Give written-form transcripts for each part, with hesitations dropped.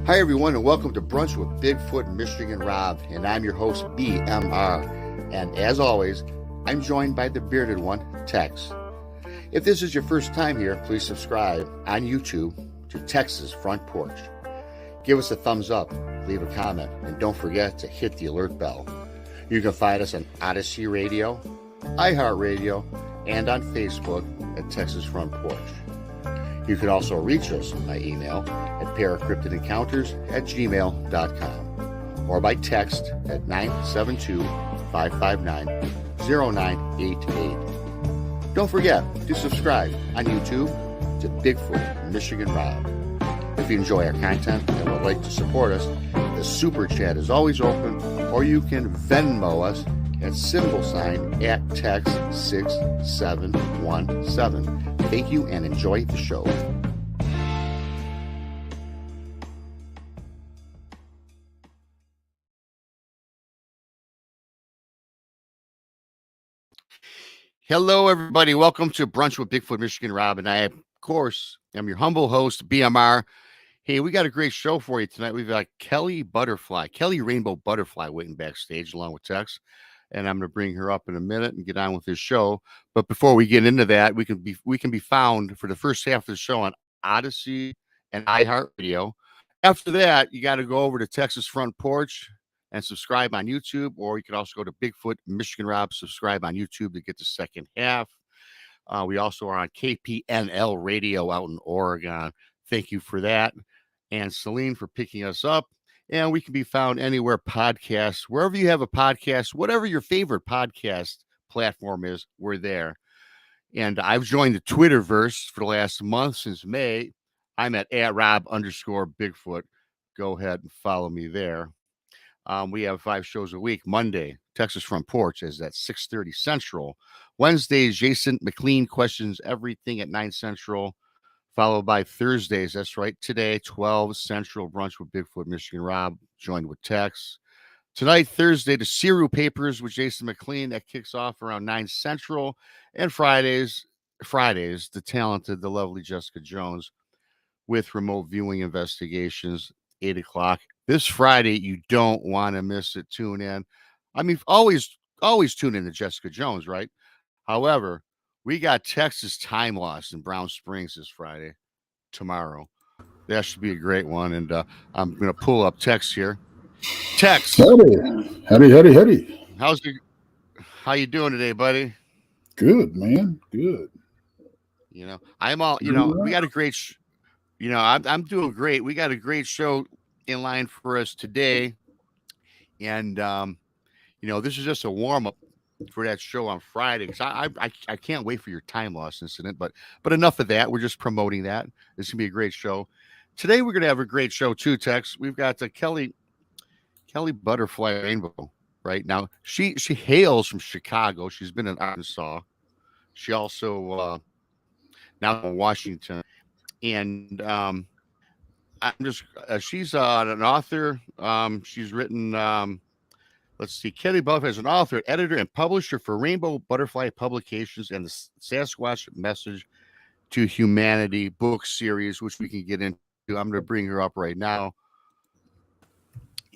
Hi, everyone, and welcome to Brunch with Bigfoot, Michigan Rob, and I'm your host, BMR. And as always, I'm joined by the bearded one, Tex. If this is your first time here, please subscribe on YouTube to Tex's Front Porch. Give us a thumbs up, leave a comment, and don't forget to hit the alert bell. You can find us on Odyssey Radio, iHeartRadio, and on Facebook at Texas Front Porch. You can also reach us by email at paracryptidEncounters@gmail.com or by text at 972-559-0988. Don't forget to subscribe on YouTube to Bigfoot, Michigan Rob. If you enjoy our content and would like to support us, the Super Chat is always open, or you can Venmo us at @Tex6717. Thank you and enjoy the show. Hello, everybody. Welcome to Brunch with Bigfoot, Michigan Rob. And I, of course, am your humble host, BMR. Hey, we got a great show for you tonight. We've got Kelly Rainbow Butterfly waiting backstage along with Tex. And I'm going to bring her up in a minute and get on with this show. But before we get into that, we can be found for the first half of the show on Odyssey and iHeartRadio. After that, you got to go over to Texas Front Porch and subscribe on YouTube, or you can also go to Bigfoot Michigan Rob, subscribe on YouTube to get the second half. We also are on KPNL Radio out in Oregon. Thank you for that. And Celine for picking us up. And we can be found anywhere podcasts, wherever you have a podcast, whatever your favorite podcast platform is, we're there. And I've joined the Twitterverse for the last month since May. I'm at @Rob_Bigfoot. Go ahead and follow me there. We have 5 shows a week. Monday, Texas Front Porch is at 6:30 Central. Wednesdays, Jason McLean questions everything at 9 Central. Followed by Thursdays, that's right, today, 12 Central, Brunch with Bigfoot, Michigan Rob, joined with Tex. Tonight, Thursday, the Ciru Papers with Jason McLean, that kicks off around 9 Central. And Fridays, the talented, the lovely Jessica Jones with Remote Viewing Investigations, 8 o'clock. This Friday, you don't want to miss it. Tune in. I mean, always tune in to Jessica Jones, right? However, we got Texas Time Loss in Brown Springs this Friday, tomorrow. That should be a great one. And I'm going to pull up Tex here. Tex. Howdy. How you doing today, buddy? Good, man. Good. You know, we got a great, I'm doing great. We got a great show in line for us today. And, this is just a warm up for that show on Friday, because I can't wait for your time loss incident, but enough of that. We're just promoting that. This is gonna be a great show. Today we're gonna have a great show too, Tex. We've got Kelly Butterfly Rainbow. Right now, she hails from Chicago. She's been in Arkansas. She also now in Washington, and she's an author. She's written. Let's see. Kelly Butterfly is an author, editor, and publisher for Rainbow Butterfly Publications and the Sasquatch Message to Humanity book series, which we can get into. I'm going to bring her up right now.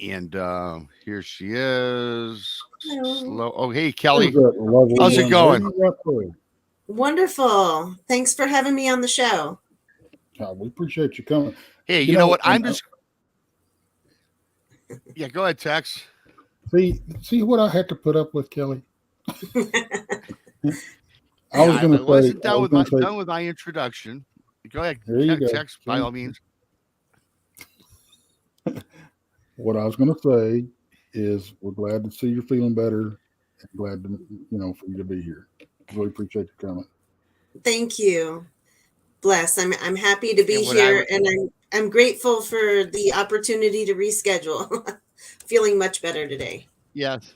And here she is. Slow. Oh, hey, Kelly. How's it going? Wonderful. Thanks for having me on the show. We appreciate you coming. Hey, you know what? Yeah, go ahead, Tex. See what I had to put up with, Kelly? I was going to say, done with my introduction. Go ahead, Tex, by all means. What I was going to say is, we're glad to see you're feeling better. And glad to, for you to be here. Really appreciate you coming. Thank you. Bless. I'm happy to be here, and I'm grateful for the opportunity to reschedule. Feeling much better today. Yes.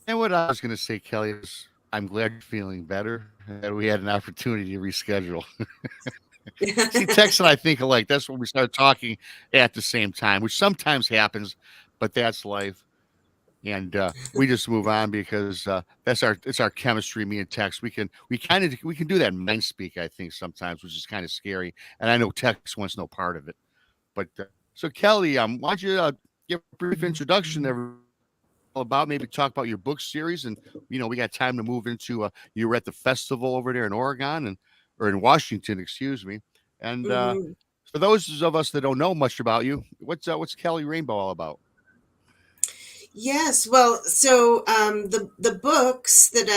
And what I was going to say, Kelly, is I'm glad you're feeling better, and we had an opportunity to reschedule. See, Tex and I think alike. That's when we start talking at the same time, which sometimes happens, but that's life. And we just move on because it's our chemistry, me and Tex. We can do that in mind speak, I think, sometimes, which is kind of scary. And I know Tex wants no part of it, but So Kelly, why don't you give a brief introduction to about, maybe talk about your book series, and we got time to move into you were at the festival over there in Oregon, and or in Washington, excuse me. And Mhm. for those of us that don't know much about you, what's Kelly Rainbow all about? Yes, well, so the books that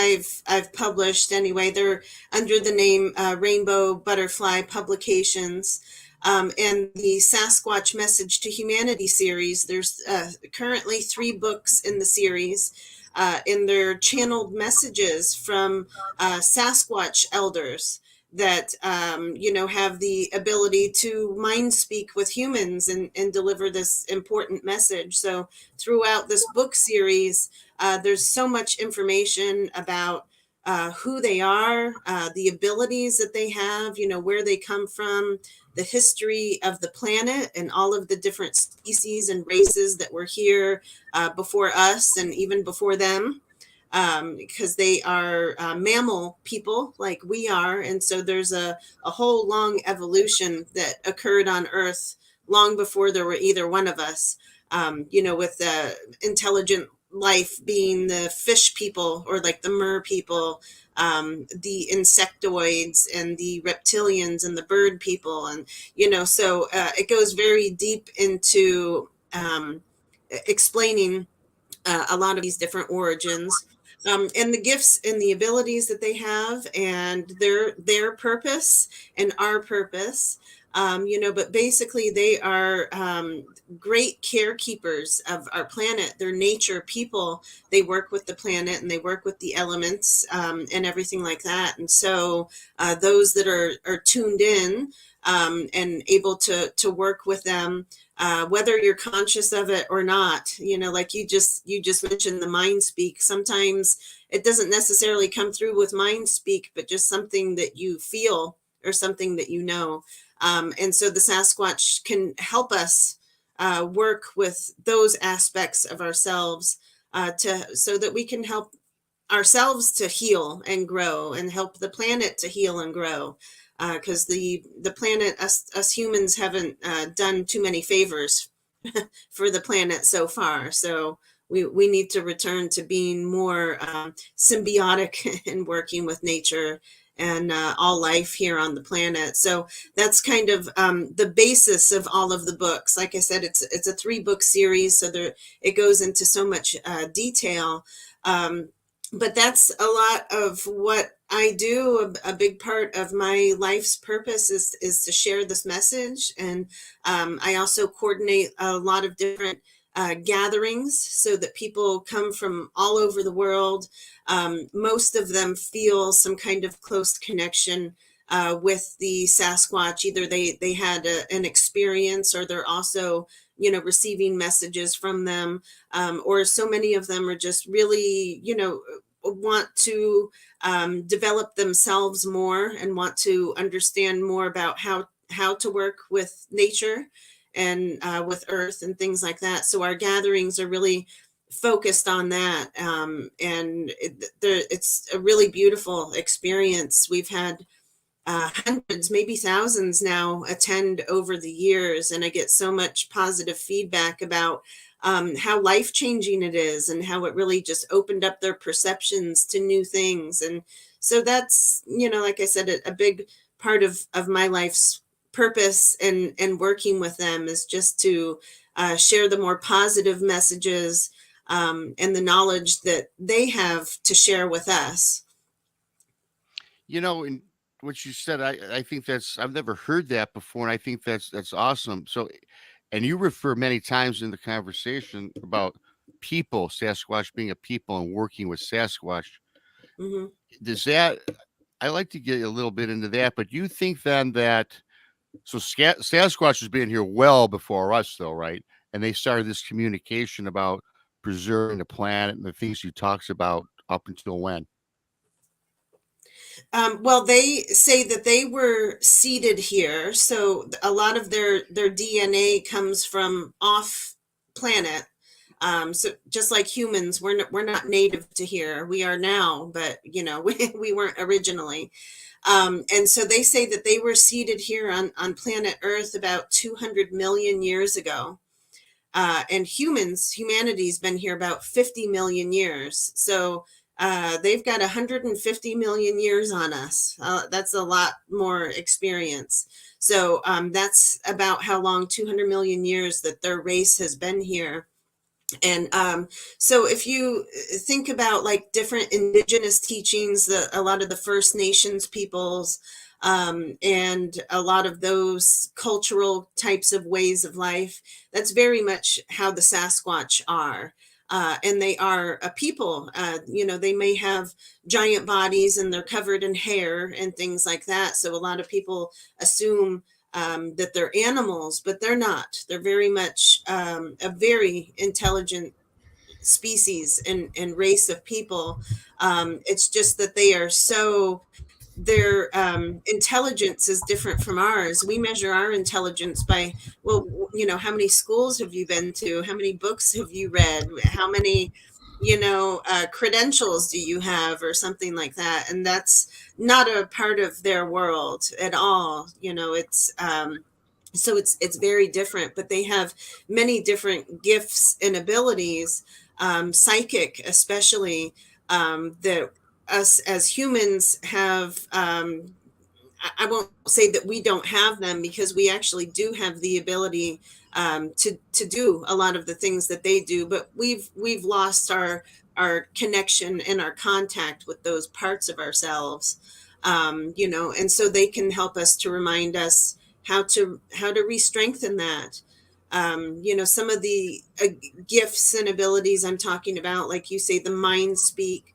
I've published anyway, they're under the name Rainbow Butterfly Publications, and the Sasquatch Message to Humanity series. There's currently 3 books in the series, and they're channeled messages from Sasquatch elders that have the ability to mind speak with humans and deliver this important message. So throughout this book series, there's so much information about who they are, the abilities that they have, where they come from, the history of the planet, and all of the different species and races that were here before us and even before them. Because they are mammal people like we are. And so there's a whole long evolution that occurred on Earth long before there were either one of us, with the intelligent life being the fish people, or like the mer people, the insectoids and the reptilians and the bird people. And, so it goes very deep into explaining a lot of these different origins, and the gifts and the abilities that they have, and their purpose and our purpose. But basically, they are great carekeepers of our planet. They're nature people. They work with the planet and they work with the elements, and everything like that. And so, those that are tuned in, and able to work with them, whether you're conscious of it or not, like you just mentioned the mind speak. Sometimes it doesn't necessarily come through with mind speak, but just something that you feel or something that and so the Sasquatch can help us work with those aspects of ourselves, so that we can help ourselves to heal and grow, and help the planet to heal and grow, because the planet, us humans haven't done too many favors for the planet so far. So we need to return to being more symbiotic and working with nature and all life here on the planet. So that's kind of the basis of all of the books. Like I said, it's a 3-book series, so it goes into so much detail. But that's a lot of what I do. A big part of my life's purpose is to share this message. And I also coordinate a lot of different gatherings, so that people come from all over the world. Most of them feel some kind of close connection with the Sasquatch. Either they had an experience, or they're also receiving messages from them, or so many of them are just really want to develop themselves more, and want to understand more about how to work with nature and with earth and things like that. So our gatherings are really focused on that, and it's a really beautiful experience. We've had hundreds, maybe thousands now attend over the years, and I get so much positive feedback about how life-changing it is, and how it really just opened up their perceptions to new things. And so that's, like I said, a big part of my life's purpose and working with them is just to share the more positive messages, and the knowledge that they have to share with us. And what you said, I think I've never heard that before, and I think that's awesome. So, and you refer many times in the conversation about people, Sasquatch being a people and working with Sasquatch. Hmm. Does that? I like to get a little bit into that, but you think then that Sasquatch has been here well before us, though, right? And they started this communication about preserving the planet and the things you talks about up until when? Well, they say that they were seeded here, so a lot of their DNA comes from off planet. So just like humans, we're not native to here. We are now, but we weren't originally. And so they say that they were seated here on planet Earth about 200 million years ago. And humanity's been here about 50 million years. So they've got 150 million years on us. That's a lot more experience. So that's about how long, 200 million years, that their race has been here. And so if you think about like different indigenous teachings, a lot of the First Nations peoples, and a lot of those cultural types of ways of life, that's very much how the Sasquatch are. And they are a people. They may have giant bodies and they're covered in hair and things like that. So a lot of people assume that they're animals, but they're not. They're very much a very intelligent species and race of people. It's just that their intelligence is different from ours. We measure our intelligence by, well, how many schools have you been to? How many books have you read? How many, credentials do you have, or something like that? And that's not a part of their world at all. So it's very different, but they have many different gifts and abilities, psychic especially, that us as humans have. I won't say that we don't have them, because we actually do have the ability to do a lot of the things that they do, but we've lost our connection and our contact with those parts of ourselves. And so they can help us to remind us how to re-strengthen that. Some of the gifts and abilities I'm talking about, like you say, the mind speak,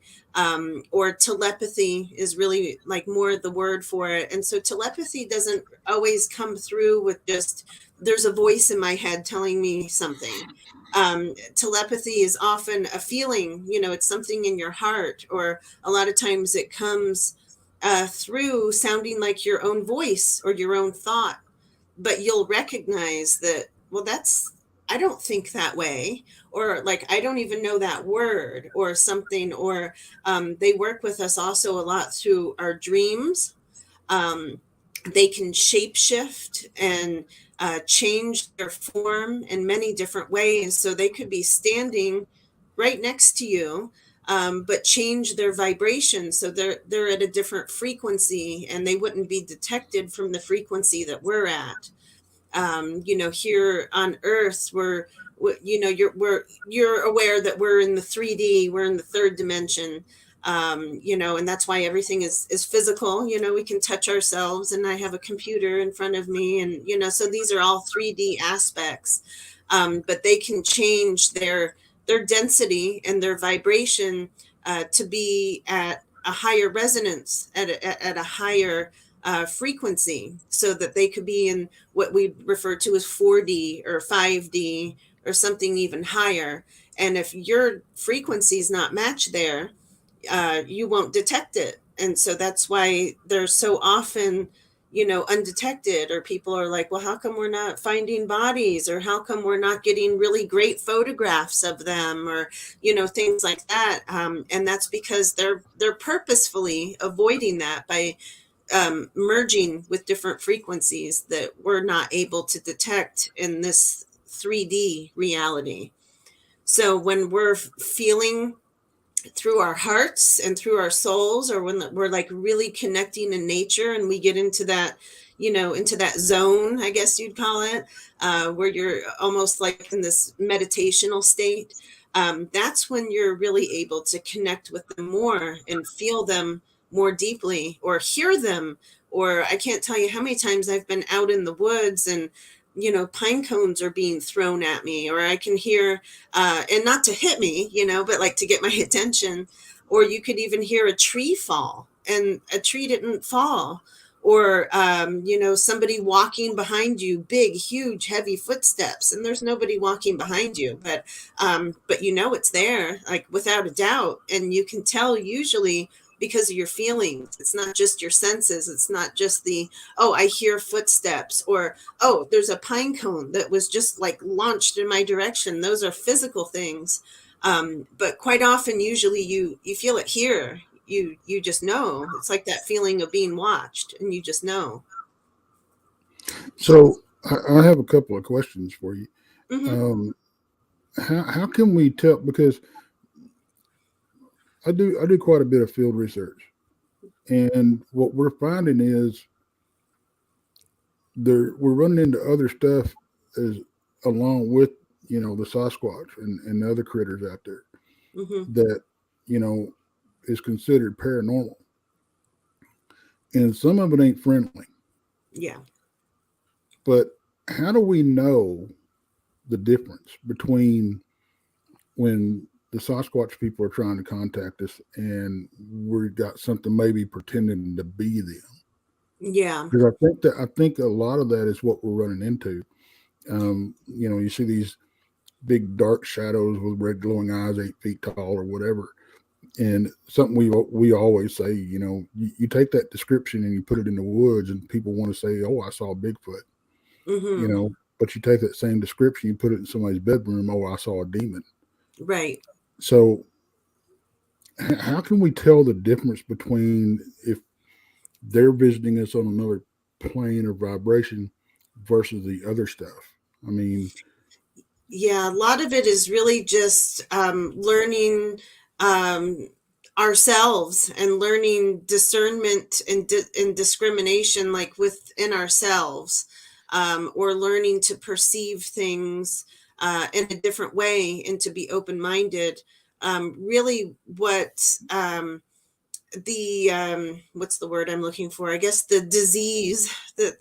or telepathy is really like more the word for it. And so telepathy doesn't always come through with just, there's a voice in my head telling me something. Telepathy is often a feeling, it's something in your heart, or a lot of times it comes through sounding like your own voice or your own thought, but you'll recognize that, well, I don't think that way, or like, I don't even know that word or something. Or they work with us also a lot through our dreams. They can shapeshift and change their form in many different ways. So they could be standing right next to you, but change their vibration, so they're at a different frequency, and they wouldn't be detected from the frequency that we're at. Here on Earth, you're aware that we're in the 3D, we're in the third dimension. And that's why everything is physical. We can touch ourselves, and I have a computer in front of me, and so these are all 3D aspects. But they can change their density and their vibration to be at a higher resonance, at a higher frequency, so that they could be in what we refer to as 4D or 5D or something even higher. And if your frequency is not matched there, you won't detect it. And so that's why they're so often, undetected. Or people are like, well, how come we're not finding bodies, or how come we're not getting really great photographs of them, or things like that. And that's because they're purposefully avoiding that by merging with different frequencies that we're not able to detect in this 3D reality. So when we're feeling through our hearts and through our souls, or when we're like really connecting in nature, and we get into that, into that zone, I guess you'd call it, where you're almost like in this meditational state, that's when you're really able to connect with them more and feel them more deeply, or hear them. Or I can't tell you how many times I've been out in the woods, and pine cones are being thrown at me, or I can hear, and not to hit me, but like to get my attention. Or you could even hear a tree fall, and a tree didn't fall. Or, somebody walking behind you, big, huge, heavy footsteps, and there's nobody walking behind you, but it's there, like without a doubt. And you can tell usually because of your feelings. It's not just your senses. It's not just the, oh, I hear footsteps, or, oh, there's a pine cone that was just like launched in my direction. Those are physical things. But quite often, usually you feel it here. You just know. It's like that feeling of being watched, and you just know. So I have a couple of questions for you. Mm-hmm. How can we tell? Because I do quite a bit of field research, and what we're finding is we're running into other stuff as along with the Sasquatch and the other critters out there Mm-hmm. that you know is considered paranormal, and some of it ain't friendly. Yeah. But how do we know the difference between when the Sasquatch people are trying to contact us and we got something maybe pretending to be them? Yeah. Because I think a lot of that is what we're running into. You see these big dark shadows with red glowing eyes, 8 feet tall or whatever. And something we always say, you take that description and you put it in the woods, and people want to say, "Oh, I saw Bigfoot," Mm-hmm. But you take that same description, you put it in somebody's bedroom, "Oh, I saw a demon." Right. So, how can we tell the difference between if they're visiting us on another plane or vibration versus the other stuff? I mean, Yeah, a lot of it is really just learning um, ourselves, and learning discernment and discrimination, like within ourselves, or learning to perceive things in a different way and to be open-minded. Really, what the what's the word I'm looking for? I guess the disease that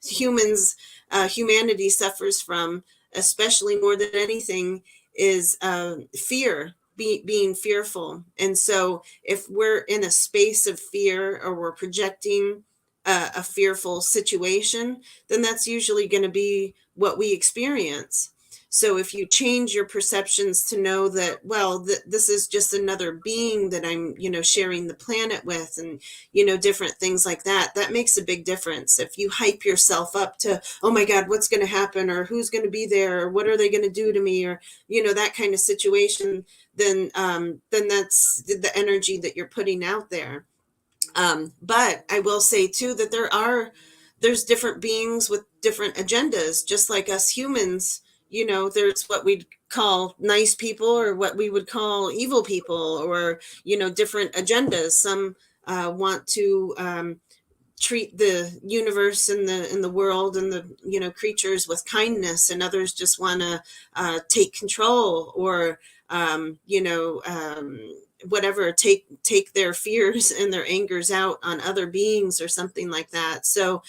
humanity suffers from, especially more than anything, is fear, being fearful. And so, if we're in a space of fear, or we're projecting a fearful situation, then that's usually going to be what we experience. So if you change your perceptions to know that, well, this is just another being that I'm, sharing the planet with, and, different things like that, that makes a big difference. If you hype yourself up to, oh my God, what's going to happen, or who's going to be there, or what are they going to do to me, or, that kind of situation, then that's the energy that you're putting out there. But I will say too that there's different beings with different agendas, just like us humans. There's what we'd call nice people, or what we would call evil people, or different agendas. Some want to treat the universe and the world and the creatures with kindness, and others just want to take control, or whatever, take their fears and their angers out on other beings, or something like that. So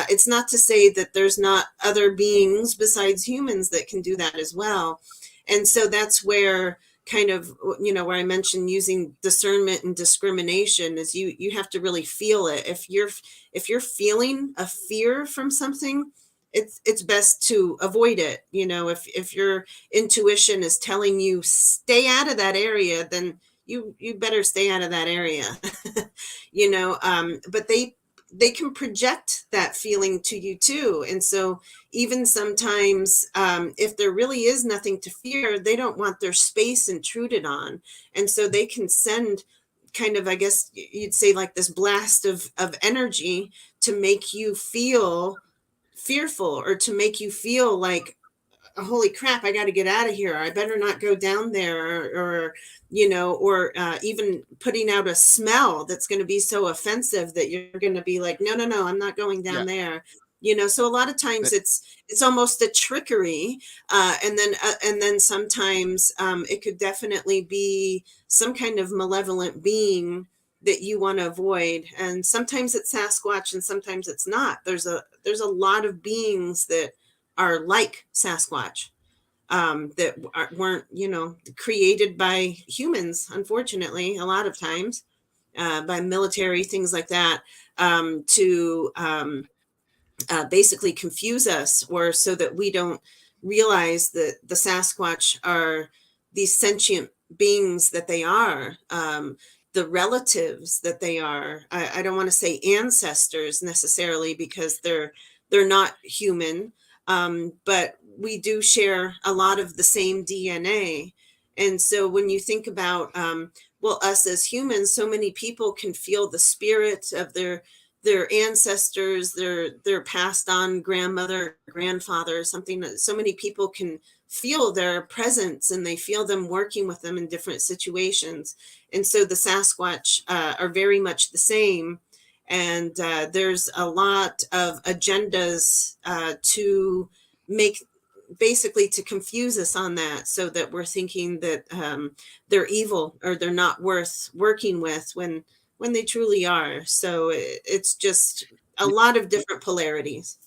it's not to say that there's not other beings besides humans that can do that as well. And so that's where, kind of, where I mentioned using discernment and discrimination, is you have to really feel it. If you're feeling a fear from something, it's best to avoid it. If your intuition is telling you stay out of that area, then you better stay out of that area. But they can project that feeling to you too. And so even sometimes, if there really is nothing to fear, they don't want their space intruded on. And so they can send kind of, I guess you'd say, like this blast of energy to make you feel fearful, or to make you feel like, holy crap, I got to get out of here. I better not go down there, or even putting out a smell that's going to be so offensive that you're going to be like, no, no, no, I'm not going down Yeah. there. So a lot of times That- it's almost a trickery. And then sometimes it could definitely be some kind of malevolent being that you want to avoid. And sometimes it's Sasquatch, and sometimes it's not. There's a lot of beings that are like Sasquatch, that weren't, created by humans, unfortunately, a lot of times, by military, things like that, to basically confuse us, or so that we don't realize that the Sasquatch are these sentient beings that they are. the relatives that they are. I don't want to say ancestors necessarily, because they're not human, but we do share a lot of the same DNA. And so when you think about, well, us as humans, so many people can feel the spirit of their ancestors, their passed on grandmother, grandfather, something that so many people can feel their presence, and they feel them working with them in different situations. And so the Sasquatch are very much the same. And there's a lot of agendas to make, basically to confuse us on that, so that we're thinking that they're evil or they're not worth working with, when they truly are. So it's just a lot of different polarities.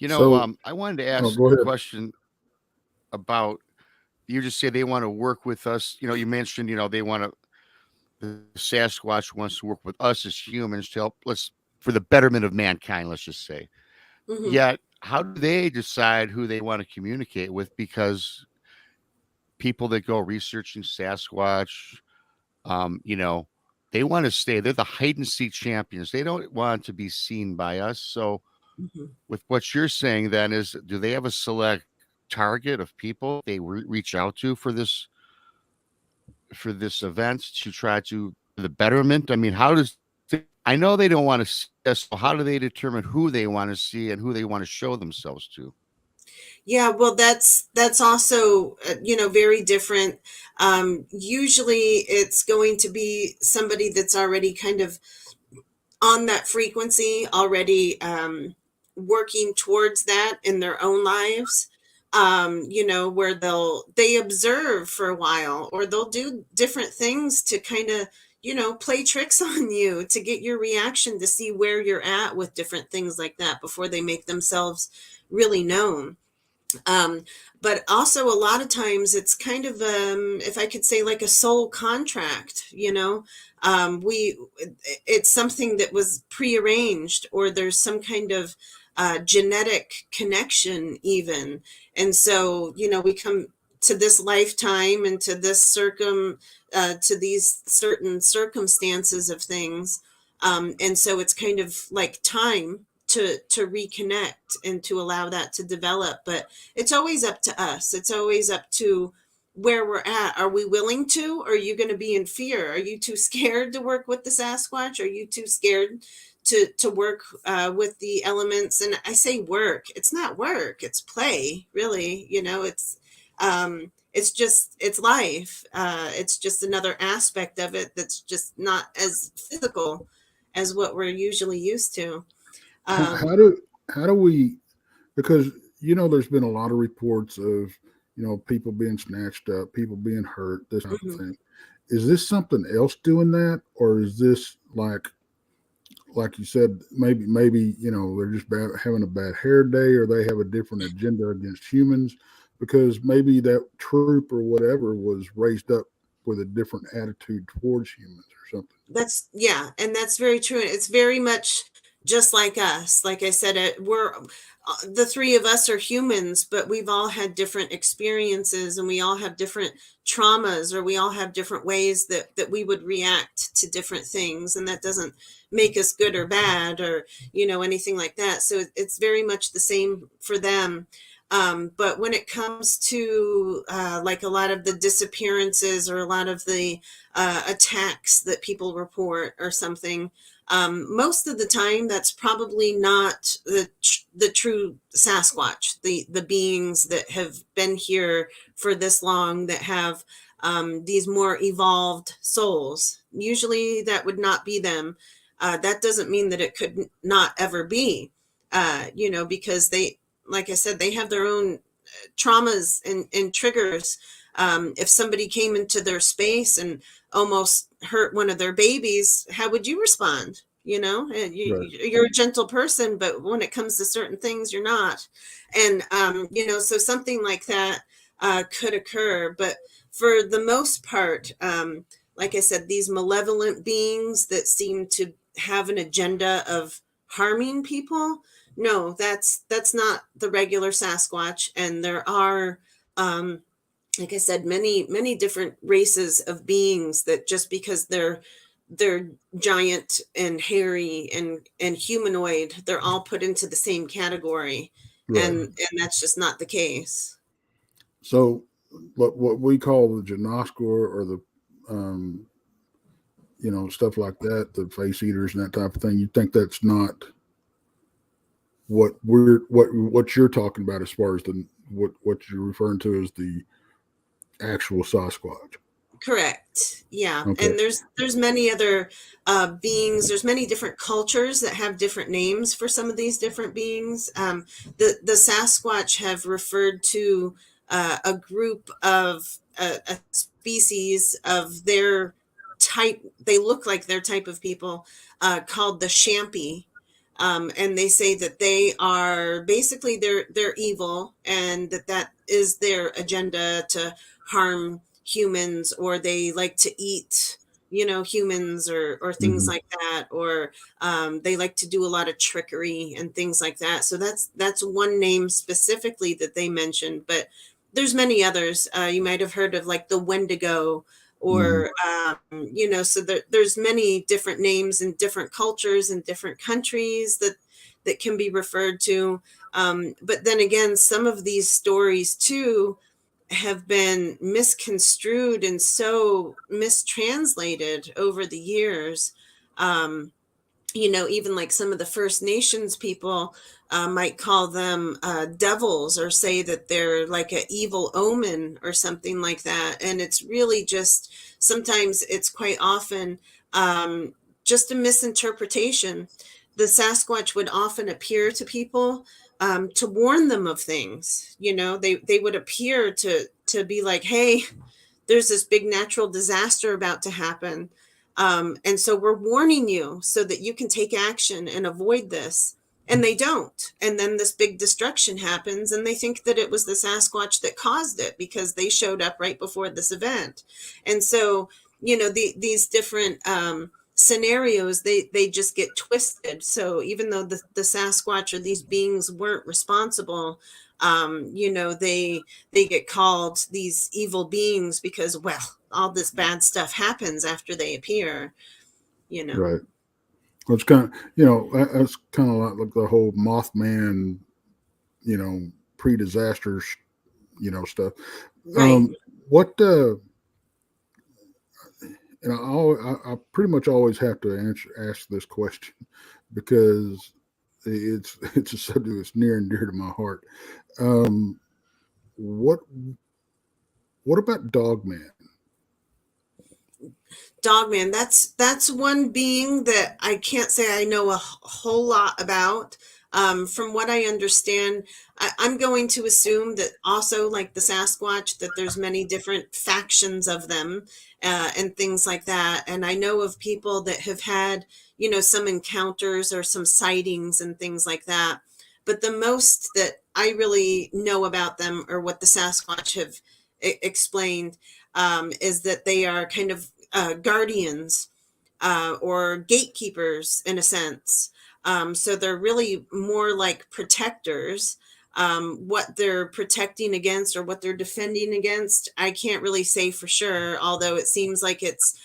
So, I wanted to oh, ask go a ahead. question about, you just say they want to work with us. You mentioned, they want to, the Sasquatch wants to work with us as humans to help let's for the betterment of mankind, let's just say. Hmm. Yet, how do they decide who they want to communicate with? Because people that go researching Sasquatch, they want to stay. They're the hide and seek champions. They don't want to be seen by us. So, Hmm. with what you're saying, then is, do they have a select target of people they reach out to for this event to try to the betterment? I mean, how does I know they don't want to see us, so how do they determine who they want to see and who they want to show themselves to? Yeah, well, that's also very different. Usually, it's going to be somebody that's already kind of on that frequency, already working towards that in their own lives. Where they observe for a while, or they'll do different things to kind of play tricks on you to get your reaction, to see where you're at with different things like that before they make themselves really known. um, but also a lot of times it's kind of, if I could say, like a soul contract. We it's something that was prearranged, or there's some kind of genetic connection even. And so we come to this lifetime and to this to these certain circumstances of things. And so it's kind of like time to reconnect and to allow that to develop. But it's always up to us. It's always up to where we're at. Are we willing to? Or are you going to be in fear? Are you too scared to work with the Sasquatch? Are you too scared to work with the elements? And I say work. It's not work. It's play, really. It's life. It's just another aspect of it that's just not as physical as what we're usually used to. How, Um, how do how do we? Because there's been a lot of reports of people being snatched up, people being hurt, this type of mhm, thing. Is this something else doing that, or is this like you said, maybe they're just having a bad hair day, or they have a different agenda against humans, because maybe that troop or whatever was raised up with a different attitude towards humans or something. That's yeah, and that's very true. It's very much just like us. Like I said, we're the three of us are humans, but we've all had different experiences, and we all have different traumas, or we all have different ways that we would react to different things, and that doesn't make us good or bad, or anything like that. So it's very much the same for them. But when it comes to like a lot of the disappearances, or a lot of the attacks that people report or something, most of the time that's probably not the true Sasquatch, the beings that have been here for this long, that have these more evolved souls. Usually that would not be them. That doesn't mean that it could not ever be, because they, like I said, they have their own traumas and triggers. If somebody came into their space and almost hurt one of their babies, how would you respond? Right. You're a gentle person, but when it comes to certain things, you're not. And, so something like that could occur. But for the most part, like I said, these malevolent beings that seem to have an agenda of harming people, no, that's not the regular Sasquatch. And there are, um, like I said, many different races of beings that just because they're giant and hairy and humanoid, they're all put into the same category, Right. and that's just not the case. So, what we call the Janoskor or the, stuff like that, the face eaters and that type of thing, you think that's not what you're talking about as far as what you're referring to as the actual Sasquatch? Correct. Yeah. Okay. And there's many other beings. There's many different cultures that have different names for some of these different beings. The Sasquatch have referred to a group of a species of their type. They look like their type of people, called the Champy. And they say that they are basically they're evil, and that is their agenda to harm humans, or they like to eat humans, or things Mm-hmm. like that, or they like to do a lot of trickery and things like that. So that's one name specifically that they mentioned, but there's many others. You might have heard of like the Wendigo, Mm-hmm. or so there's many different names in different cultures and different countries that can be referred to. But then again, some of these stories too have been misconstrued and so mistranslated over the years. Um, even like some of the First Nations people might call them devils, or say that they're like an evil omen or something like that. And it's really just, sometimes it's quite often just a misinterpretation. The Sasquatch would often appear to people to warn them of things. They would appear to be like, hey, there's this big natural disaster about to happen. And so we're warning you so that you can take action and avoid this. And they don't. And then this big destruction happens, and they think that it was the Sasquatch that caused it because they showed up right before this event. And so, these different scenarios, they just get twisted. So even though the Sasquatch or these beings weren't responsible, they get called these evil beings because, well, all this bad stuff happens after they appear, you know. Right. Well, it's kind of, that's kind of like the whole Mothman, pre-disaster, stuff. Right. What and I pretty much always have to ask this question because it's a subject that's near and dear to my heart. Um, what what about Dogman? Dogman, that's one being that I can't say I know a whole lot about. From what I understand, I'm going to assume that also, like the Sasquatch, that there's many different factions of them, and things like that. And I know of people that have had, some encounters or some sightings and things like that. But the most that I really know about them, or what the Sasquatch have explained, is that they are kind of guardians, or gatekeepers in a sense. So they're really more like protectors. What they're protecting against or what they're defending against, I can't really say for sure, although it seems like it's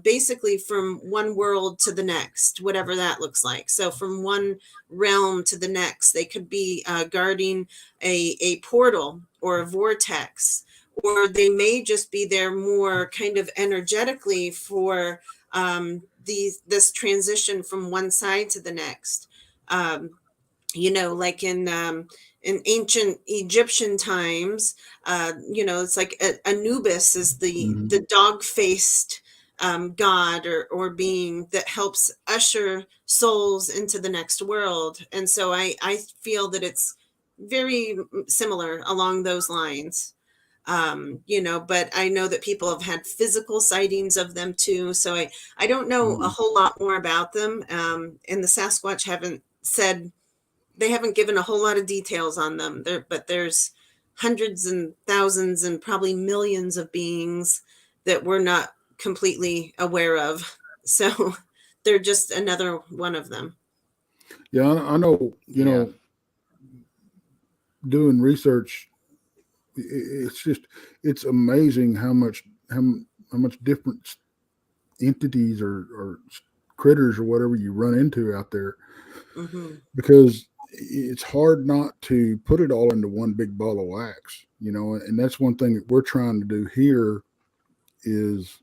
basically from one world to the next, whatever that looks like. So from one realm to the next, they could be guarding a portal or a vortex, or they may just be there more kind of energetically for this transition from one side to the next. Um, like in ancient Egyptian times, it's like Anubis is Mm-hmm. the dog faced god, or being that helps usher souls into the next world. And so I feel that it's very similar along those lines. But I know that people have had physical sightings of them too. So I don't know a Mm-hmm. whole lot more about them. And the Sasquatch they haven't given a whole lot of details on them there, but there's hundreds and thousands and probably millions of beings that we're not completely aware of. So they're just another one of them. Yeah, I know. Yeah. Doing research it's just, it's amazing how much different entities or critters or whatever you run into out there, Mm-hmm. because it's hard not to put it all into one big ball of wax, you know. And that's one thing that we're trying to do here is,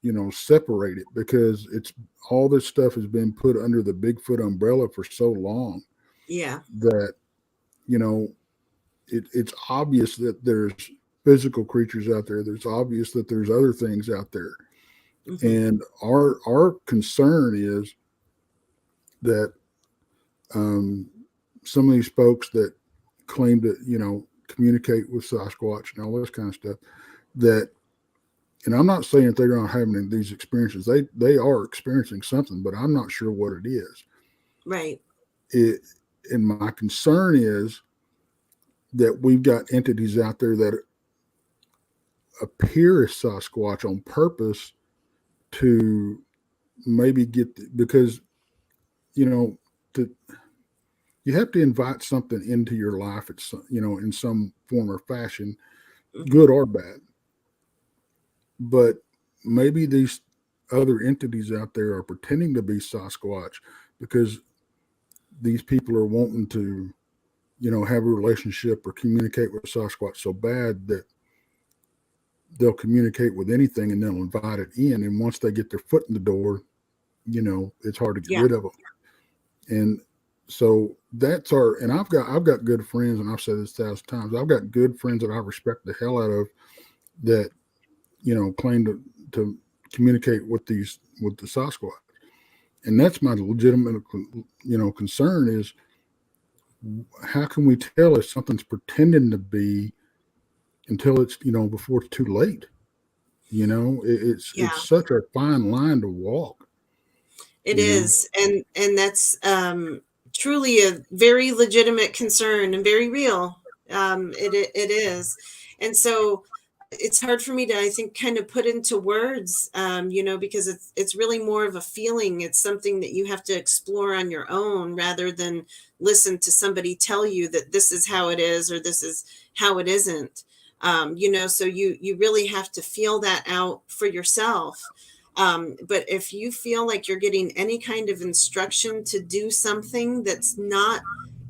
you know, separate it, because it's all this stuff has been put under the Bigfoot umbrella for so long Yeah. that, you know, it's obvious that there's physical creatures out there. There's obvious that there's other things out there. Mm-hmm. And our concern is that um, some of these folks that claim to, you know, communicate with Sasquatch and all this kind of stuff, that, and I'm not saying that they're not having these experiences. They are experiencing something, but I'm not sure what it is. Right. It, and my concern is that we've got entities out there that appear as Sasquatch on purpose to maybe because, you know, to, you have to invite something into your life, it's, you know, in some form or fashion, Mm-hmm. good or bad. But maybe these other entities out there are pretending to be Sasquatch because these people are wanting to, you know, have a relationship or communicate with Sasquatch so bad that they'll communicate with anything and they'll invite it in. And once they get their foot in the door, you know, it's hard to get Yeah. rid of them. And so that's and I've got good friends, and I've said this 1,000 times. I've got good friends that I respect the hell out of that, you know, claim to communicate with the Sasquatch. And that's my legitimate, you know, concern is, how can we tell if something's pretending to be until it's, you know, before it's too late? You know, Yeah. it's such a fine line to walk, It you know. is, and that's truly a very legitimate concern and very real. It is, and so it's hard for me to, I think, kind of put into words, you know, because it's really more of a feeling. It's something that you have to explore on your own rather than listen to somebody tell you that this is how it is or this is how it isn't. You know, so you really have to feel that out for yourself. But if you feel like you're getting any kind of instruction to do something that's not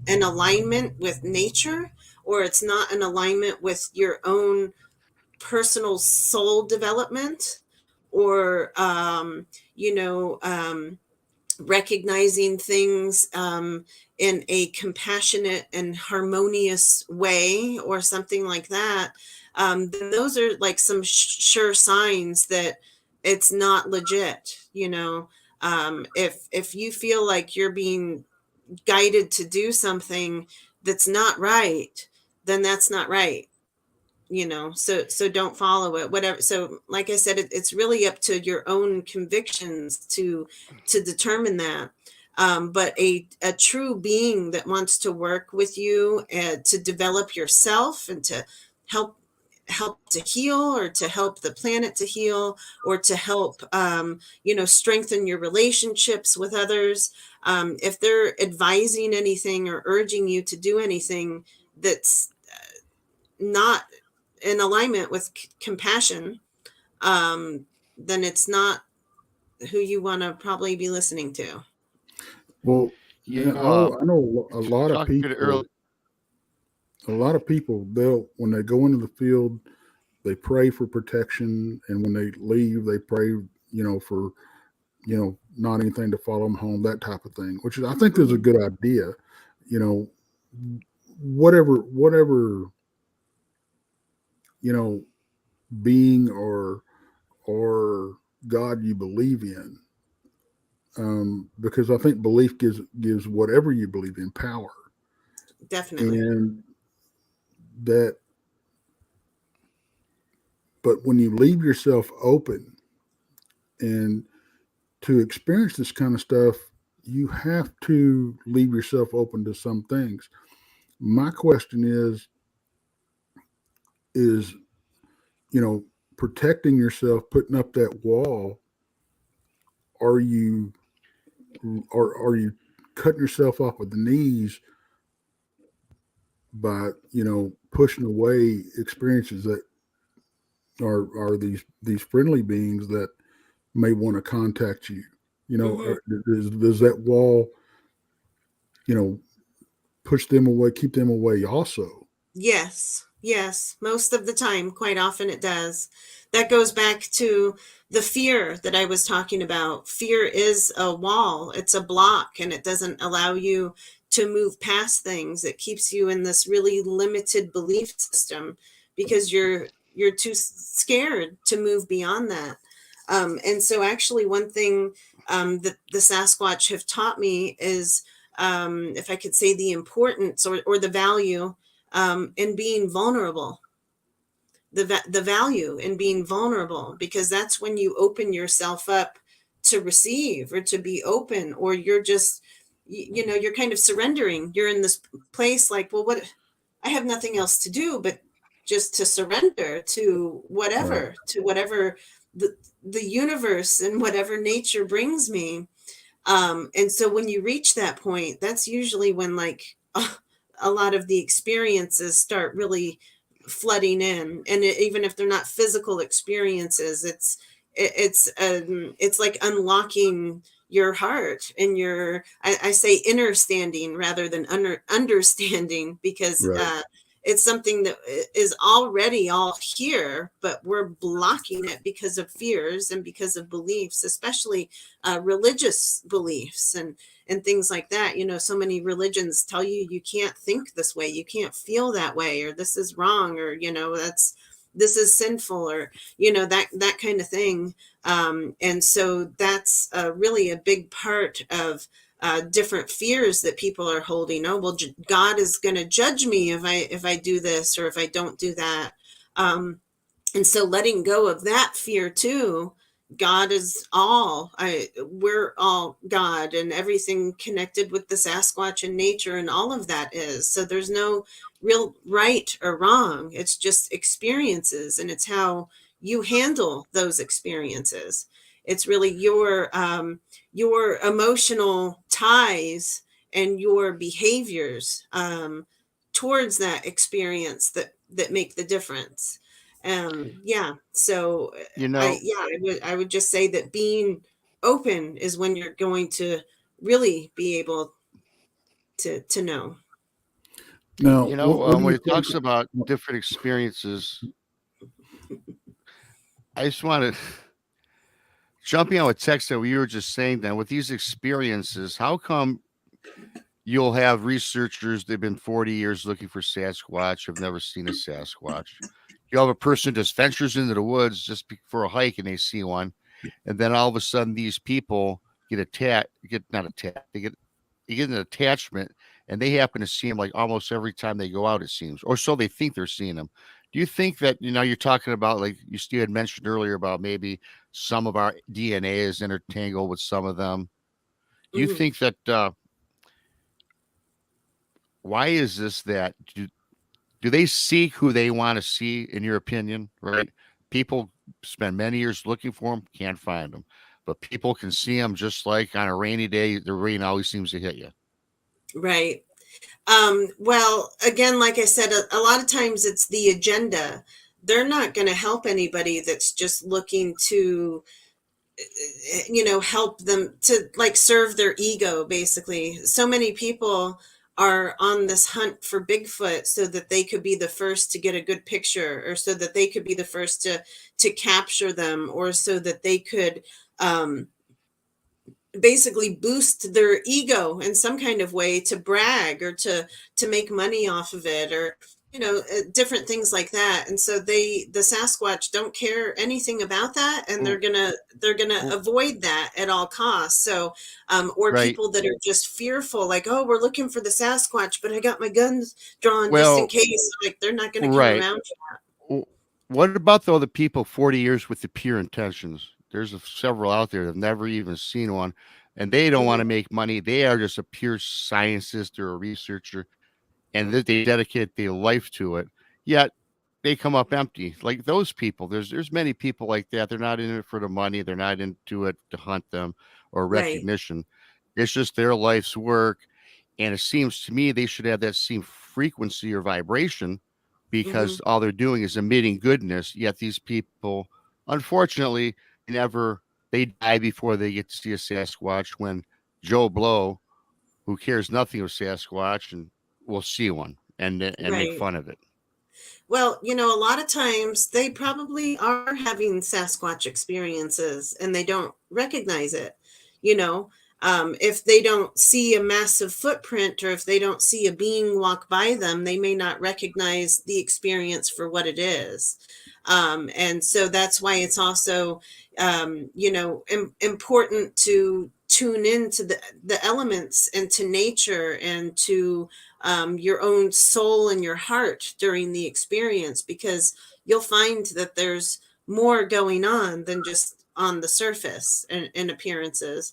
in alignment with nature, or it's not in alignment with your own personal soul development, or you know, recognizing things in a compassionate and harmonious way or something like that, then those are like some sure signs that it's not legit, you know. If you feel like you're being guided to do something that's not right, then that's not right, you know. So don't follow it, whatever. So like I said, it's really up to your own convictions to determine that. But a true being that wants to work with you to develop yourself and to help to heal, or to help the planet to heal, or to help you know, strengthen your relationships with others, if they're advising anything or urging you to do anything that's not in alignment with compassion, um, then it's not who you want to probably be listening to. Well, You I know a lot of talking earlier. people. A lot of people, they'll, when they go into the field, they pray for protection, and when they leave, they pray, you know, for, you know, not anything to follow them home, that type of thing. Which is, I think, is a Mhm. good idea. You know, whatever, you know, being or God you believe in, because I think belief gives whatever you believe in power, Definitely. and that. But when you leave yourself open and to experience this kind of stuff, you have to leave yourself open to some things. My question is, you know, protecting yourself, putting up that wall. Are you, are you cutting yourself off at the knees by, you know, pushing away experiences that are these friendly beings that may want to contact you. You know, does that wall, you know, push them away, keep them away also? Yes, yes, most of the time, quite often it does. That goes back to the fear that I was talking about. Fear is a wall, it's a block, and it doesn't allow you to move past things. It keeps you in this really limited belief system because you're too scared to move beyond that. And so actually one thing that the Sasquatch have taught me is, if I could say, the importance or the value in being vulnerable, the value in being vulnerable, because that's when you open yourself up to receive or to be open, or you're just, you know, you're kind of surrendering. You're in this place like, well, what, I have nothing else to do but just to surrender Right. to whatever the universe and whatever nature brings me. And so when you reach that point, that's usually when like a lot of the experiences start really flooding in. And even if they're not physical experiences, it's like unlocking your heart and your, I say inner standing rather than understanding, because Right. it's something that is already all here, but we're blocking it because of fears and because of beliefs, especially religious beliefs and things like that. You know, so many religions tell you you can't think this way, you can't feel that way, or this is wrong, or you know, this is sinful, or you know, that kind of thing. And so that's really a big part of different fears that people are holding. Oh, well, God is going to judge me if I do this or if I don't do that. And so letting go of that fear too. God is all. We're all God, and everything connected with the Sasquatch and nature and all of that is. So there's no real right or wrong. It's just experiences, and it's how you handle those experiences. It's really your emotional ties and your behaviors towards that experience that make the difference. Yeah, so You know, I would just say that being open is when you're going to really be able to know. Now, what do when you it think? talks about different experiences, I just want to jumping on a text that we were just saying. Then, with these experiences, how come you'll have researchers, they've been 40 years looking for Sasquatch, have never seen a Sasquatch. You'll have a person just ventures into the woods just for a hike and they see one. And then all of a sudden, these people get attacked, get not attacked, they get an attachment and they happen to see him like almost every time they go out, it seems, or so they think they're seeing him. Do you think that, you're talking about, like you had mentioned earlier, about maybe some of our DNA is intertangled with some of them? Do you Mhm. think that, why is this that do they seek who they want to see, in your opinion? Right? People spend many years looking for them, can't find them, but people can see them just like on a rainy day. The rain always seems to hit you. Right. Well, again, like I said, a lot of times it's the agenda. They're not going to help anybody that's just looking to, you know, help them to like serve their ego, basically. So many people are on this hunt for Bigfoot so that they could be the first to get a good picture, or so that they could be the first to capture them, or so that they could um, basically boost their ego in some kind of way, to brag or to make money off of it, or you know, different things like that. And so the Sasquatch don't care anything about that, and Oh, they're gonna oh, avoid that at all costs. So or right. people that are just fearful, like, oh, we're looking for the Sasquatch, but I got my guns drawn just in Well, case. Like, they're not going to come right. around. W- What about the other people 40 years with the pure intentions? There's several out there that have never even seen one, and they don't want Mhm. to make money. They are just a pure scientist or a researcher, and they dedicate their life to it. Yet they come up empty. Like those people, there's many people like that. They're not in it for the money. They're not into it to hunt them or Right. recognition. It's just their life's work, and it seems to me they should have that same frequency or vibration Mm-hmm. because all they're doing is emitting goodness. Yet these people, unfortunately, they die before they get to see a Sasquatch. When Joe Blow, who cares nothing of Sasquatch, and will see one and make Right. fun of it. Well, a lot of times they probably are having Sasquatch experiences and they don't recognize it. You know, if they don't see a massive footprint or if they don't see a being walk by them, they may not recognize the experience for what it is. And so that's why it's also, important to tune into the elements and to nature and to your own soul and your heart during the experience, because you'll find that there's more going on than just on the surface and appearances.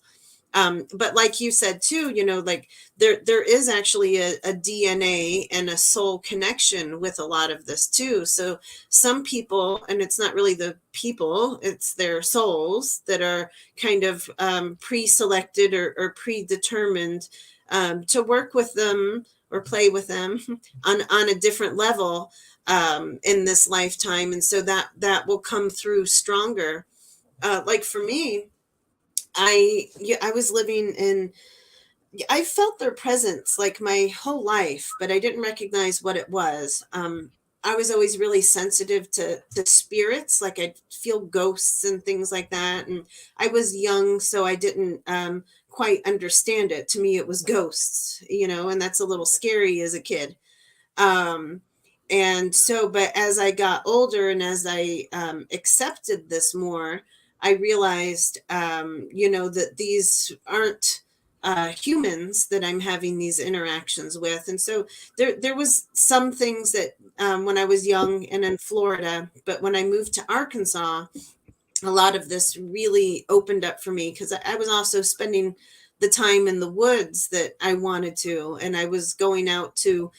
But like you said too, like there is actually a DNA and a soul connection with a lot of this too. So some people, and it's not really the people, it's their souls that are kind of pre-selected or predetermined to work with them or play with them on a different level in this lifetime, and so that will come through stronger. Like for me, I was living in, I felt their presence like my whole life, but I didn't recognize what it was. I was always really sensitive to spirits, like I'd feel ghosts and things like that. And I was young, so I didn't quite understand it. To me, it was ghosts, and that's a little scary as a kid. Um, and so, but as I got older and as I accepted this more, I realized, that these aren't humans that I'm having these interactions with. And so there was some things that when I was young and in Florida, but when I moved to Arkansas, a lot of this really opened up for me because I was also spending the time in the woods that I wanted to, and I was going out to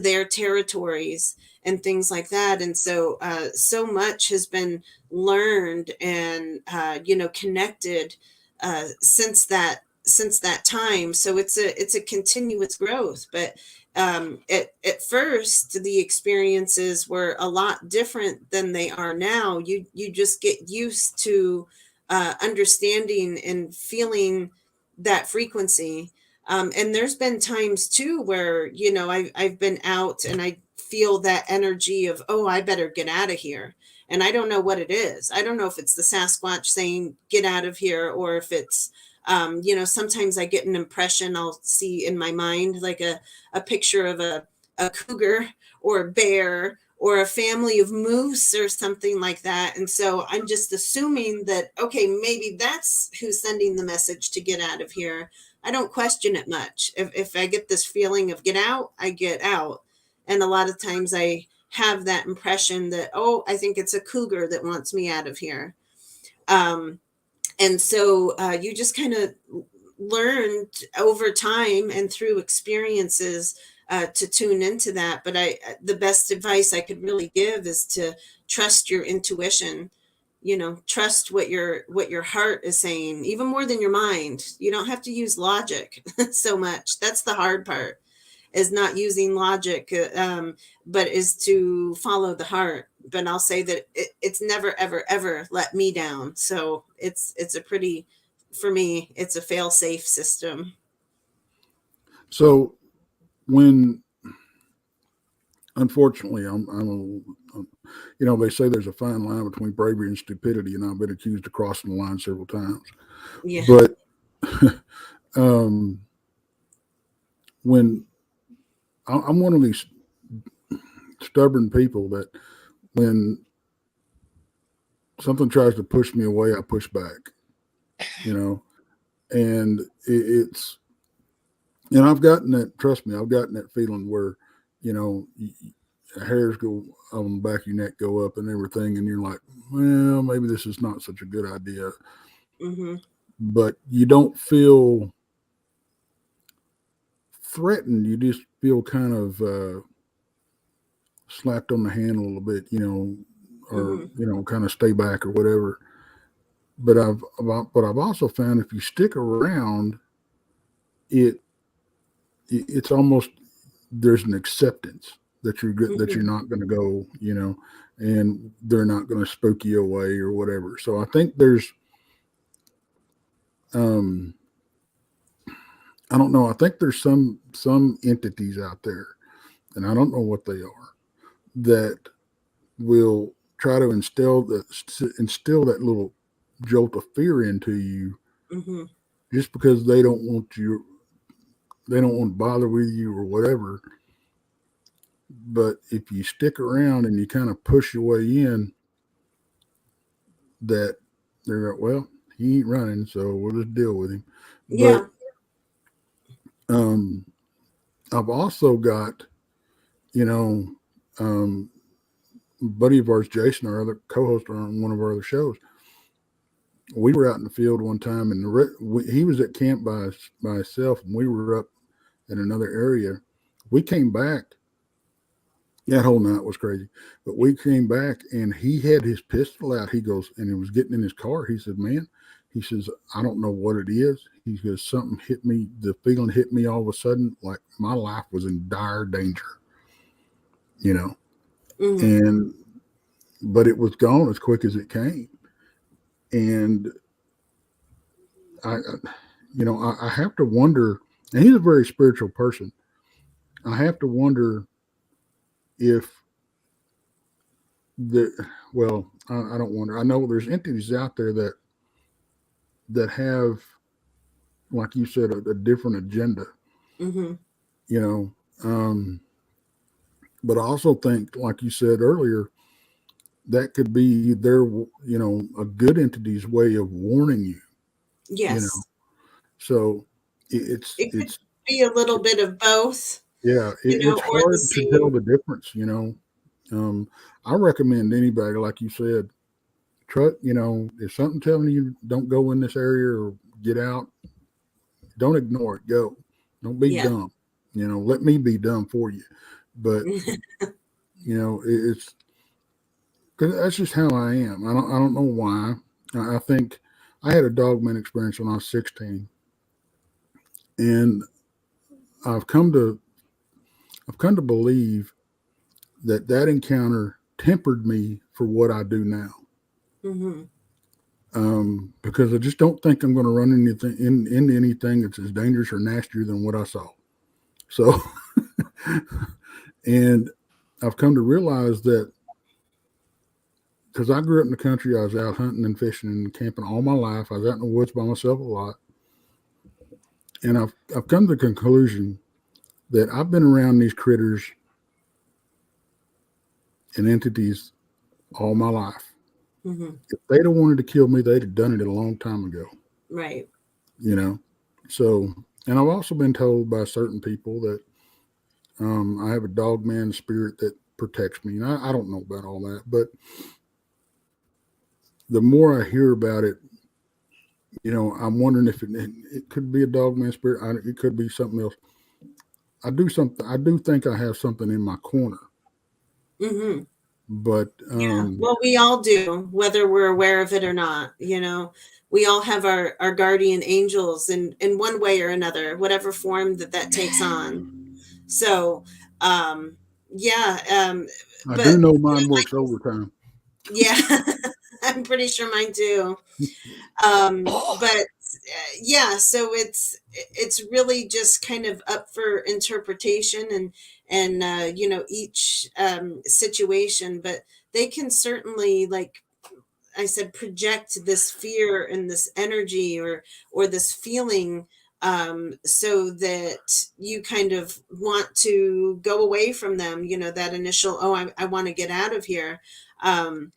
their territories and things like that. And so so much has been learned and connected since that time. So it's a continuous growth. But at first the experiences were a lot different than they are now. You just get used to understanding and feeling that frequency. And there's been times too where I've been out and I feel that energy of, oh, I better get out of here. And I don't know what it is. I don't know if it's the Sasquatch saying get out of here, or if it's sometimes I get an impression, I'll see in my mind like a picture of a cougar or a bear or a family of moose or something like that. And so I'm just assuming that, okay, maybe that's who's sending the message to get out of here. I don't question it much. If I get this feeling of get out, I get out. And a lot of times I have that impression that, oh, I think it's a cougar that wants me out of here. And so you just kind of learned over time and through experiences to tune into that. But the best advice I could really give is to trust your intuition. Trust what your heart is saying, even more than your mind. You don't have to use logic so much. That's the hard part, is not using logic, but is to follow the heart. But I'll say that it's never, ever, ever let me down. So it's a pretty, for me, it's a fail safe system. So when, unfortunately, they say there's a fine line between bravery and stupidity, and I've been accused of crossing the line several times. Yeah. But when I'm one of these stubborn people that when something tries to push me away, I push back, and and I've gotten that, trust me, I've gotten that feeling where, hairs go on the back of your neck go up and everything. And you're like, well, maybe this is not such a good idea. Mm-hmm. But you don't feel threatened. You just feel kind of slapped on the hand a little bit, or, Mm-hmm. kind of stay back or whatever. But I've also found if you stick around, it's almost, there's an acceptance. that you're good, that you're Mhm. not going to go, and they're not going to spook you away or whatever. So I think there's, um, I don't know. I think there's some entities out there, and I don't know what they are, that will try to instill that little jolt of fear into you, Mhm. just because they don't want to bother with you or whatever. But if you stick around and you kind of push your way in, that they're like, well, he ain't running, so we'll just deal with him. But Yeah. um, I've also got, you know, um, a buddy of ours, Jason, our other co-host on one of our other shows. We were out in the field one time, and he was at camp by himself, and we were up in another area. We came back. That whole night was crazy, but we came back, and he had his pistol out. He goes, and he was getting in his car. He said, "Man," he says, "I don't know what it is." He goes, "Something hit me. The feeling hit me all of a sudden, like my life was in dire danger, you know." Mhm. And but it was gone as quick as it came. And I have to wonder. And he's a very spiritual person. I have to wonder if the well, I don't wonder. I know there's entities out there that have, like you said, a different agenda, Mhm. you know. Um, but I also think, like you said earlier, that could be their, a good entity's way of warning you, you know. Yes. So It could it's be a little bit of both, yeah, it's or the hard to tell same. the difference, you know. I recommend anybody, like you said, if something telling you don't go in this area or get out, don't ignore it. Go. Don't be Yeah. dumb. Let me be dumb for you. But it's because that's just how I am. I don't know why. I think I had a dogman experience when I was 16, and I've come to I've come to believe that encounter tempered me for what I do now. Mhm. Because I just don't think I'm going to run into anything that's as dangerous or nastier than what I saw. So, and I've come to realize that because I grew up in the country, I was out hunting and fishing and camping all my life. I was out in the woods by myself a lot, and I've come to the conclusion that I've been around these critters and entities all my life. Mhm. If they'd have wanted to kill me, they'd have done it a long time ago. Right. You know, so and I've also been told by certain people that I have a dog man spirit that protects me. And I don't know about all that, but the more I hear about it, I'm wondering if it could be a dog man spirit. It could be something else. I do think I have something in my corner, Mhm. but Yeah. Well, we all do, whether we're aware of it or not. We all have our guardian angels in one way or another, whatever form that takes on. So, um, yeah. I do But know mine works overtime. yeah, I'm pretty sure mine do. But yeah, so it's really just kind of up for interpretation and each situation, but they can certainly, like I said, project this fear and this energy or this feeling, so that you kind of want to go away from them, that initial, oh, I want to get out of here. um,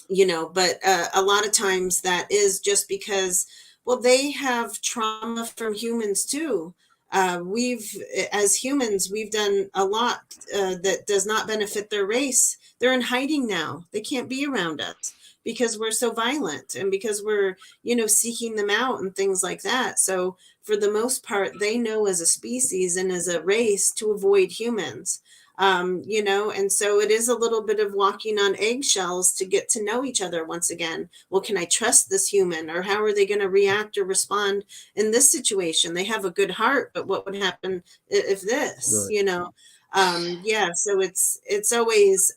but a lot of times that is just because, well, they have trauma from humans too. We've As humans, we've done a lot that does not benefit their race. They're in hiding now. They can't be around us because we're so violent and because we're seeking them out and things like that. So for the most part, they know as a species and as a race to avoid humans. And so it is a little bit of walking on eggshells to get to know each other once again. Well, can I trust this human, or how are they going to react or respond in this situation? They have a good heart, but what would happen if this, Right. Yeah, so it's always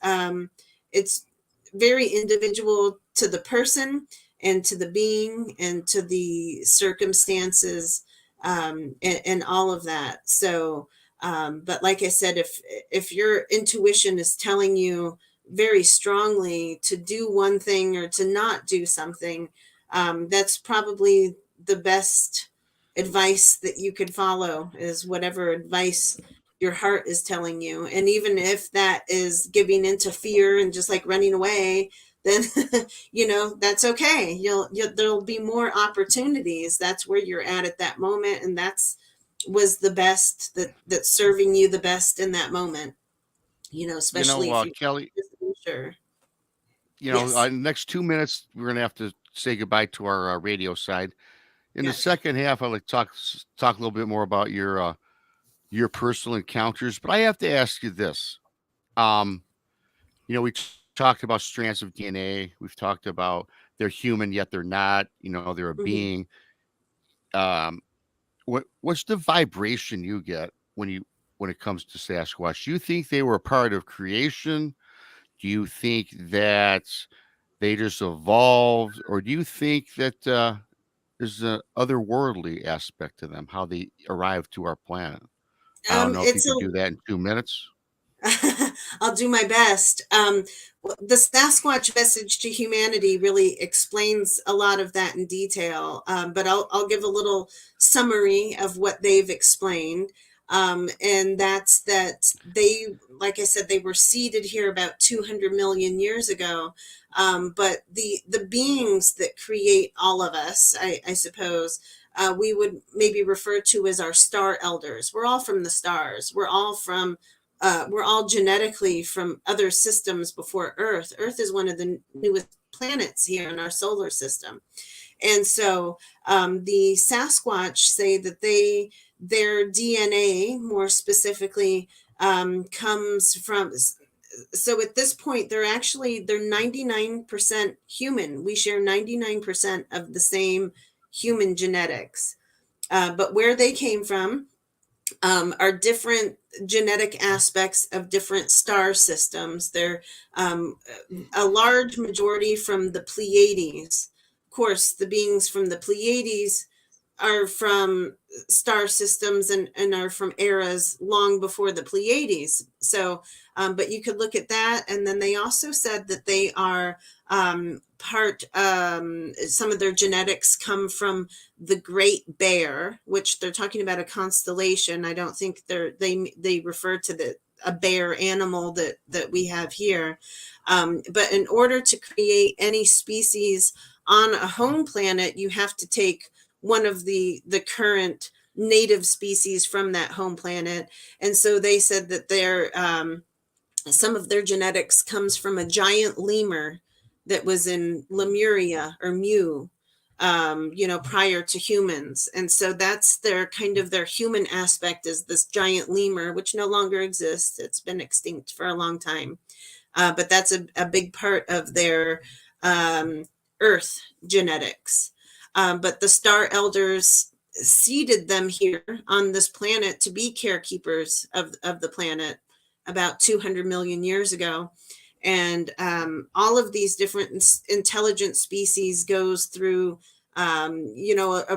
it's very individual to the person and to the being and to the circumstances, and all of that. So, but like I said, if your intuition is telling you very strongly to do one thing or to not do something, that's probably the best advice that you could follow, is whatever advice your heart is telling you. And even if that is giving into fear and just like running away, then that's okay. There'll be more opportunities. That's where you're at that moment, and that's was the best, that's serving you the best in that moment. Especially if you Kelly, just unsure. Yes. next 2 minutes, we're going to have to say goodbye to our radio side. In the Gotcha. second half, I'd like to talk a little bit more about your personal encounters. But I have to ask you this. Um, we talked about strands of DNA. We've talked about they're human yet they're not. They're a Mhm. being. Um, what's the vibration you get when it comes to Sasquatch? Do you think they were a part of creation? Do you think that they just evolved, or do you think that there's a otherworldly aspect to them, how they arrived to our planet? I don't know if you It's a could do that in 2 minutes. I'll do my best. The Sasquatch message to humanity really explains a lot of that in detail, but I'll give a little summary of what they've explained. And that's that they, like I said, they were seeded here about 200 million years ago. But the beings that create all of us, I suppose, we would maybe refer to as our star elders. We're all from the stars. We're all genetically from other systems before Earth. Earth is one of the newest planets here in our solar system. And so the Sasquatch say that their DNA more specifically comes from. So at this point, they're 99% human. We share 99% of the same human genetics. But where they came from are different genetic aspects of different star systems. They're a large majority from the Pleiades. Of course, the beings from the Pleiades are from star systems and are from eras long before the Pleiades. So, but you could look at that. And then they also said that they are some of their genetics come from the Great Bear, which they're talking about a constellation. I don't think they refer to a bear animal that we have here. But in order to create any species on a home planet, you have to take one of the current native species from that home planet. And so they said that some of their genetics comes from a giant lemur that was in Lemuria or Mu, prior to humans. And so that's their human aspect, is this giant lemur, which no longer exists. It's been extinct for a long time. But that's a big part of their Earth genetics. But the star elders seeded them here on this planet to be carekeepers of the planet about 200 million years ago. And all of these different intelligent species goes through, a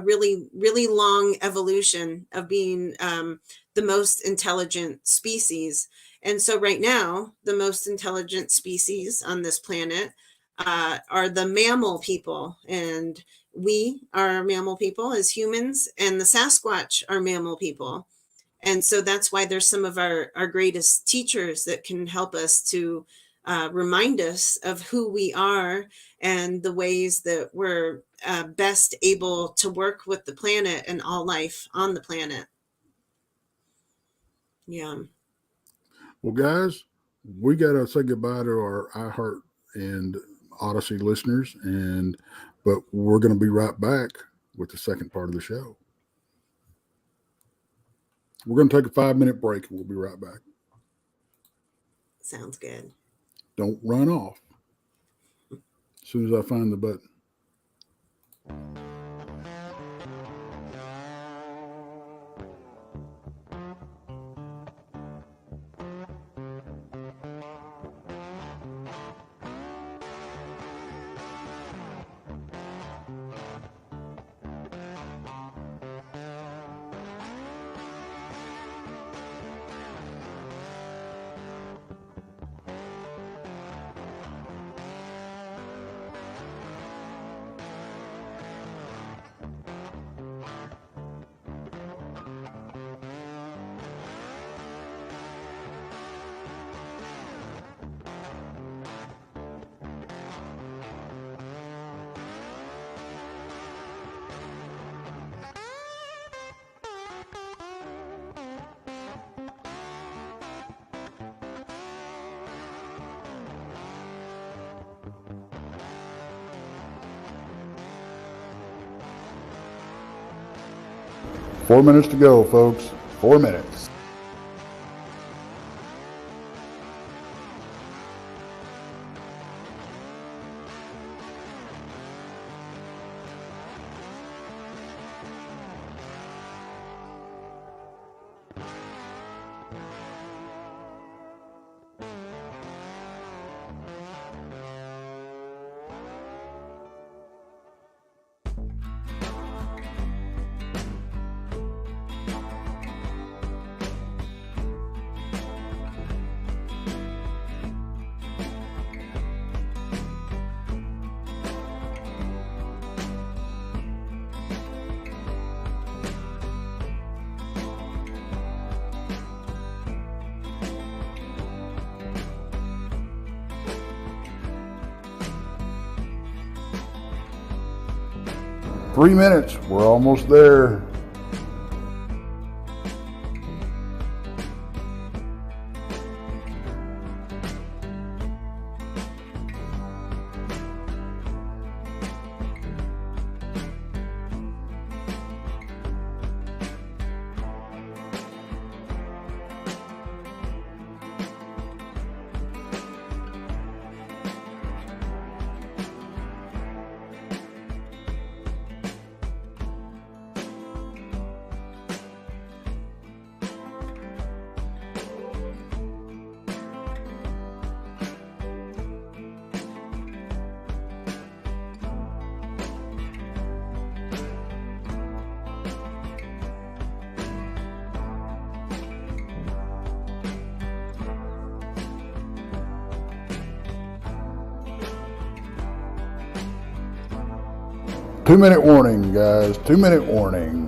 really, really long evolution of being the most intelligent species. And so right now, the most intelligent species on this planet are the mammal people. And we are mammal people as humans, and the Sasquatch are mammal people. And so that's why there's some of our greatest teachers that can help us to remind us of who we are and the ways that we're best able to work with the planet and all life on the planet. Yeah. Well, guys, we got to say goodbye to our iHeart and Odyssey listeners, but we're going to be right back with the second part of the show. We're going to take a 5-minute break, and we'll be right back. Sounds good. Don't run off. As soon as I find the button. 4 minutes to go, folks. 4 minutes. Three minutes. We're almost there. Two-minute warning, guys. 2-minute warning.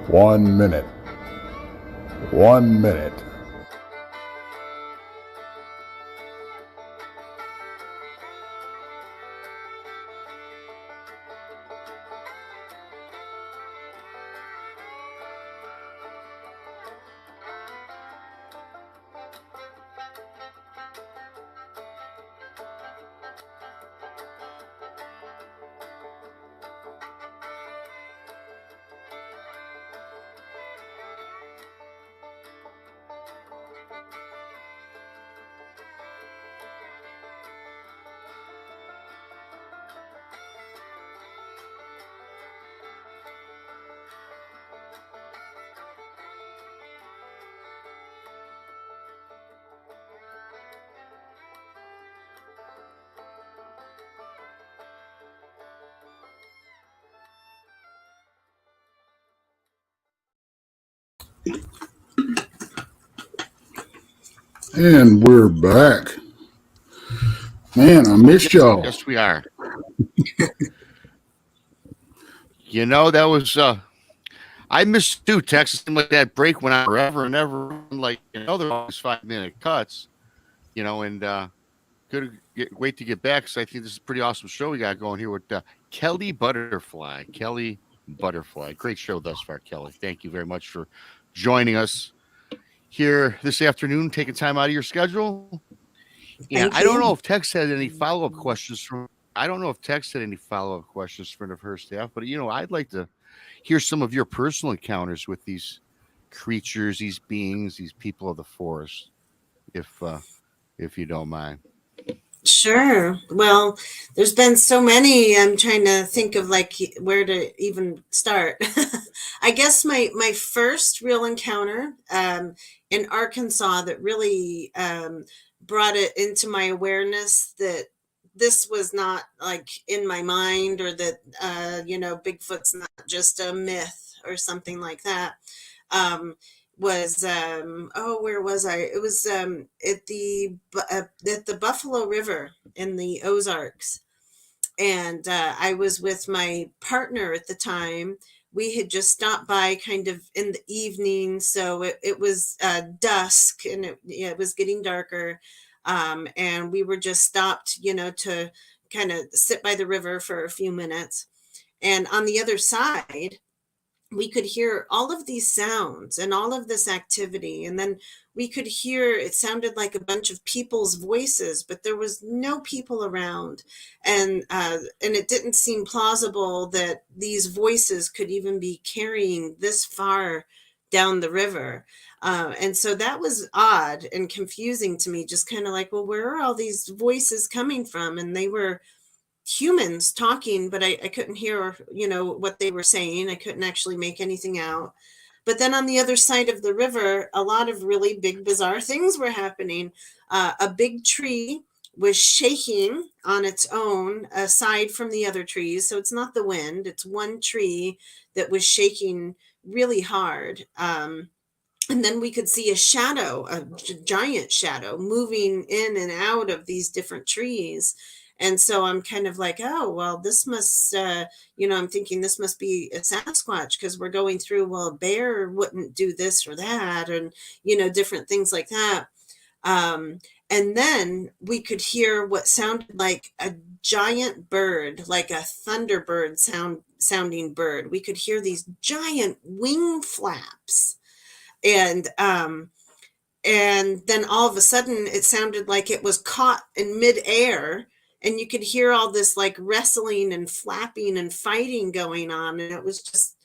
One minute. 1 minute. And we're back. Man, I missed y'all. Yes, we are. You know, that was I missed too. Texas seemed like that break went on forever and ever. Like, they're always 5-minute cuts, and wait to get back, because I think this is a pretty awesome show we got going here with Kelly Butterfly. Kelly Butterfly. Great show thus far, Kelly. Thank you very much for joining us here this afternoon, taking time out of your schedule. Yeah, I don't know if Tex had any follow-up questions from her staff, but I'd like to hear some of your personal encounters with these creatures, these beings, these people of the forest, if you don't mind. Sure. Well, there's been so many. I'm trying to think of where to even start. I guess my first real encounter in Arkansas that really brought it into my awareness that this was not like in my mind, or that Bigfoot's not just a myth or something like that. Um, was where was I? It was at the Buffalo River in the Ozarks, and I was with my partner at the time. We had just stopped by kind of in the evening, so it was dusk, and it was getting darker, and we were just stopped, to kind of sit by the river for a few minutes. And on the other side, we could hear all of these sounds and all of this activity, and then we could hear, it sounded like a bunch of people's voices, but there was no people around, and it didn't seem plausible that these voices could even be carrying this far down the river. And so that was odd and confusing to me, just kind of like, well, where are all these voices coming from? And they were humans talking, but I couldn't hear, what they were saying. I couldn't actually make anything out. But then on the other side of the river, a lot of really big, bizarre things were happening. A big tree was shaking on its own, aside from the other trees. So it's not the wind, it's one tree that was shaking really hard. And then we could see a shadow, a giant shadow, moving in and out of these different trees. And so I'm kind of like, oh, well, this must, I'm thinking this must be a Sasquatch, because we're going through, well, a bear wouldn't do this or that, and, different things like that. And then we could hear what sounded like a giant bird, like a thunderbird sounding bird. We could hear these giant wing flaps. And then all of a sudden it sounded like it was caught in midair, and you could hear all this like wrestling and flapping and fighting going on. And it was just,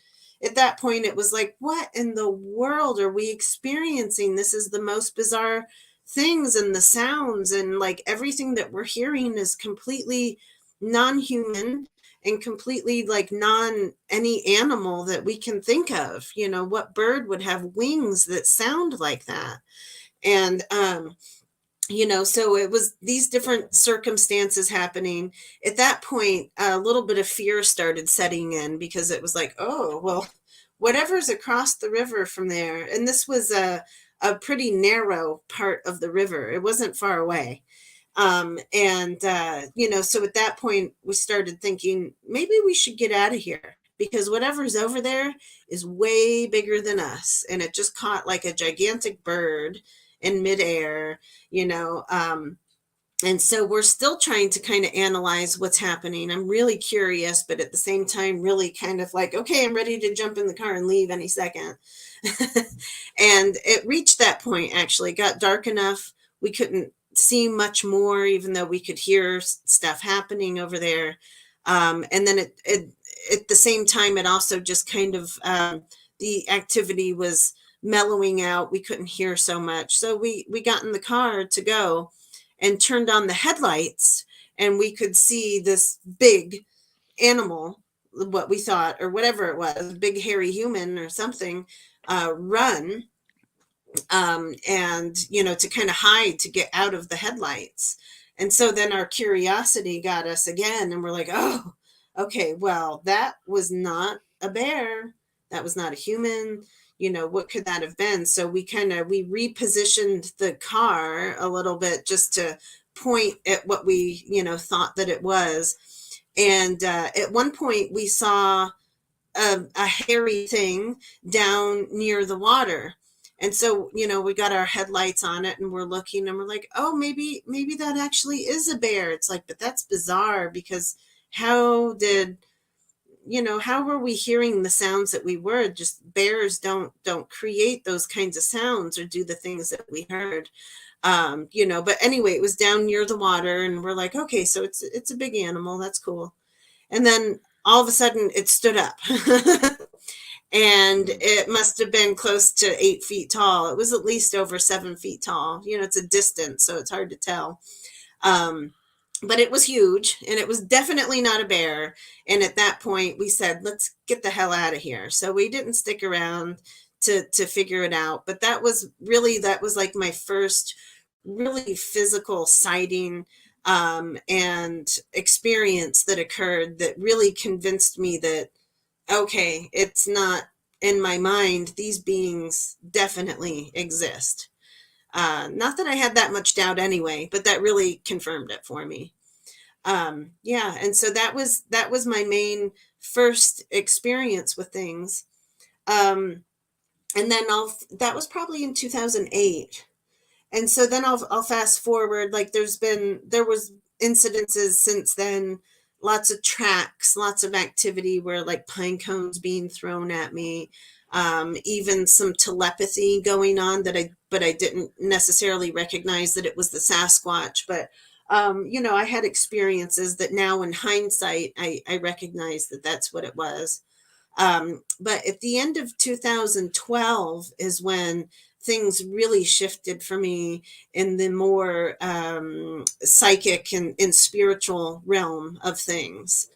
at that point, it was like, what in the world are we experiencing? This is the most bizarre things, and the sounds and like everything that we're hearing is completely non-human and completely like non any animal that we can think of. What bird would have wings that sound like that? And so it was these different circumstances happening. At that point, a little bit of fear started setting in, because it was like, oh, well, whatever's across the river from there. And this was a pretty narrow part of the river. It wasn't far away. So at that point, we started thinking, maybe we should get out of here, because whatever's over there is way bigger than us. And it just caught like a gigantic bird in midair, and so we're still trying to kind of analyze what's happening. I'm really curious, but at the same time, really kind of like, okay, I'm ready to jump in the car and leave any second. And it reached that point, actually, got dark enough. We couldn't see much more, even though we could hear stuff happening over there. And then it at the same time, it also just kind of, the activity was mellowing out. We couldn't hear so much. So we got in the car to go and turned on the headlights, and we could see this big animal, what we thought, or whatever it was, big hairy human or something, run, and, to kind of hide, to get out of the headlights. And so then our curiosity got us again, and we're like, oh, okay, well, that was not a bear. That was not a human. What could that have been? So we repositioned the car a little bit, just to point at what we, thought that it was. And at one point we saw a hairy thing down near the water. And so, we got our headlights on it, and we're looking, and we're like, oh, maybe that actually is a bear. It's like, but that's bizarre, because how were we hearing the sounds that we were? Just bears don't create those kinds of sounds or do the things that we heard. But anyway, it was down near the water, and we're like, okay, so it's a big animal. That's cool. And then all of a sudden it stood up and it must have been close to 8 feet tall. It was at least over 7 feet tall. It's a distance, so it's hard to tell. but it was huge, and it was definitely not a bear. And at that point we said, let's get the hell out of here. So we didn't stick around to figure it out. But that was like my first really physical sighting and experience that occurred that really convinced me that, okay, it's not in my mind. These beings definitely exist. Not that I had that much doubt anyway, but that really confirmed it for me. Yeah, and so that was my main first experience with things. And then that was probably in 2008. And so then I'll fast forward. Like there was incidences since then, lots of tracks, lots of activity where like pine cones being thrown at me, even some telepathy going on but I didn't necessarily recognize that it was the Sasquatch. But I had experiences that now in hindsight I recognize that that's what it was. But at the end of 2012 is when things really shifted for me in the more psychic and spiritual realm of things.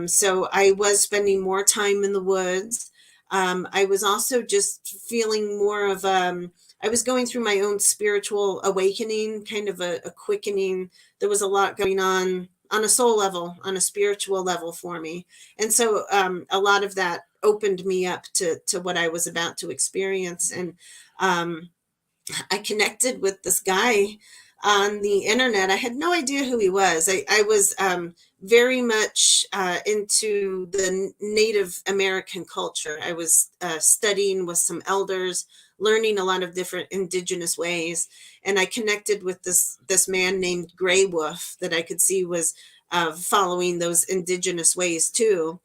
So I was spending more time in the woods. I was also just feeling more of, I was going through my own spiritual awakening, kind of a quickening. There was a lot going on a soul level, on a spiritual level for me. And so a lot of that opened me up to what I was about to experience. And I connected with this guy on the internet. I had no idea who he was. I was very much into the Native American culture. I was studying with some elders, learning a lot of different indigenous ways. And I connected with this man named Gray Wolf that I could see was following those indigenous ways too.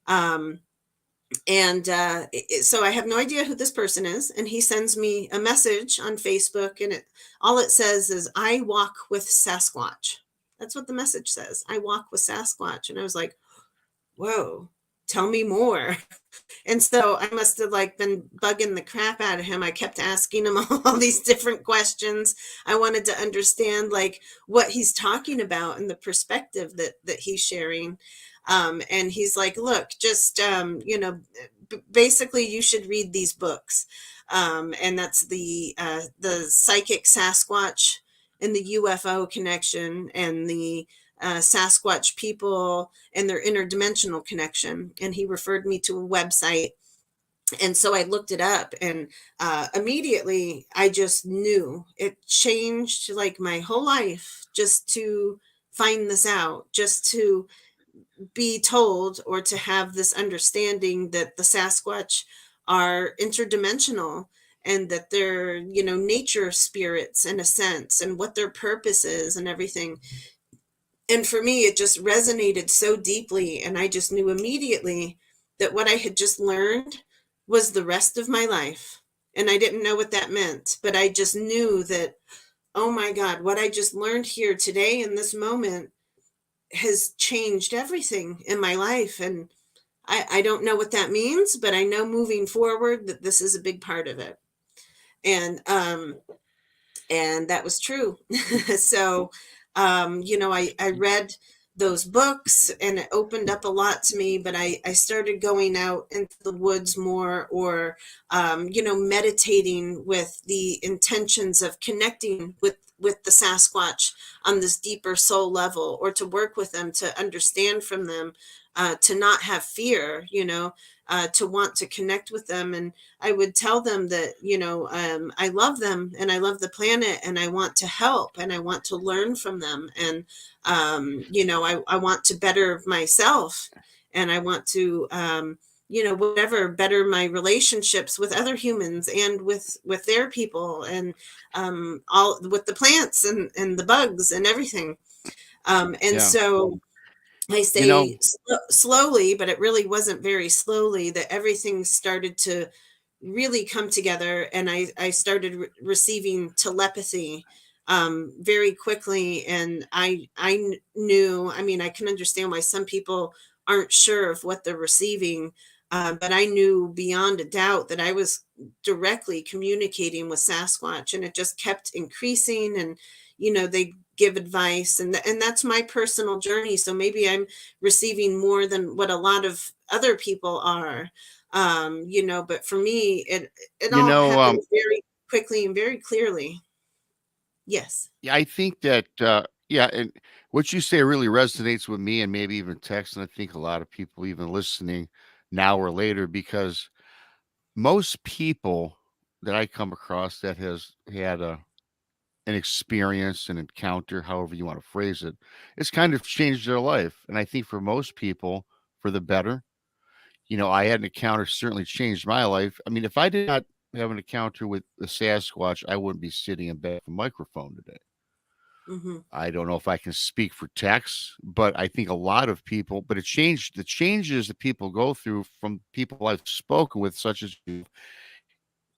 So I have no idea who this person is. And he sends me a message on Facebook, and all it says is, I walk with Sasquatch. That's what the message says. I walk with Sasquatch. And I was like, whoa, tell me more. And so I must have like been bugging the crap out of him. I kept asking him all these different questions. I wanted to understand like what he's talking about and the perspective that he's sharing. And he's like, look, just, basically you should read these books. And that's the Psychic Sasquatch and the UFO connection, and the Sasquatch people and their interdimensional connection. And he referred me to a website. And so I looked it up, and immediately I just knew it changed like my whole life just to find this out, just to be told or to have this understanding that the Sasquatch are interdimensional, and that they're, nature spirits in a sense, and what their purpose is and everything. And for me, it just resonated so deeply. And I just knew immediately that what I had just learned was the rest of my life. And I didn't know what that meant, but I just knew that, oh my God, what I just learned here today in this moment has changed everything in my life. And I don't know what that means, but I know moving forward that this is a big part of it. And that was true. So, I read those books, and it opened up a lot to me, but I started going out into the woods more, or, meditating with the intentions of connecting with the Sasquatch on this deeper soul level, or to work with them, to understand from them, to not have fear, to want to connect with them. And I would tell them that, I love them, and I love the planet, and I want to help, and I want to learn from them. And, I want to better myself, and I want to, whatever, better my relationships with other humans, and with their people, and all with the plants and the bugs and everything. So I say slowly, but it really wasn't very slowly, that everything started to really come together. And I started receiving telepathy very quickly. And I knew, I can understand why some people aren't sure of what they're receiving. But I knew beyond a doubt that I was directly communicating with Sasquatch, and it just kept increasing. And, give advice, and that's my personal journey. So maybe I'm receiving more than what a lot of other people are. But for me, it You all know, happens very quickly and very clearly. Yes. yeah, I think that, yeah, and what you say really resonates with me and maybe even text, and I think a lot of people even listening now or later, because most people that I come across that has had an experience, an encounter, however you want to phrase it, it's kind of changed their life. And I think for most people, for the better. I had an encounter certainly changed my life. I mean, if I did not have an encounter with the Sasquatch, I wouldn't be sitting in back of a microphone today. Hmm. I don't know if I can speak for Tex, but I think a lot of people, but it changed the changes that people go through from people I've spoken with, such as you,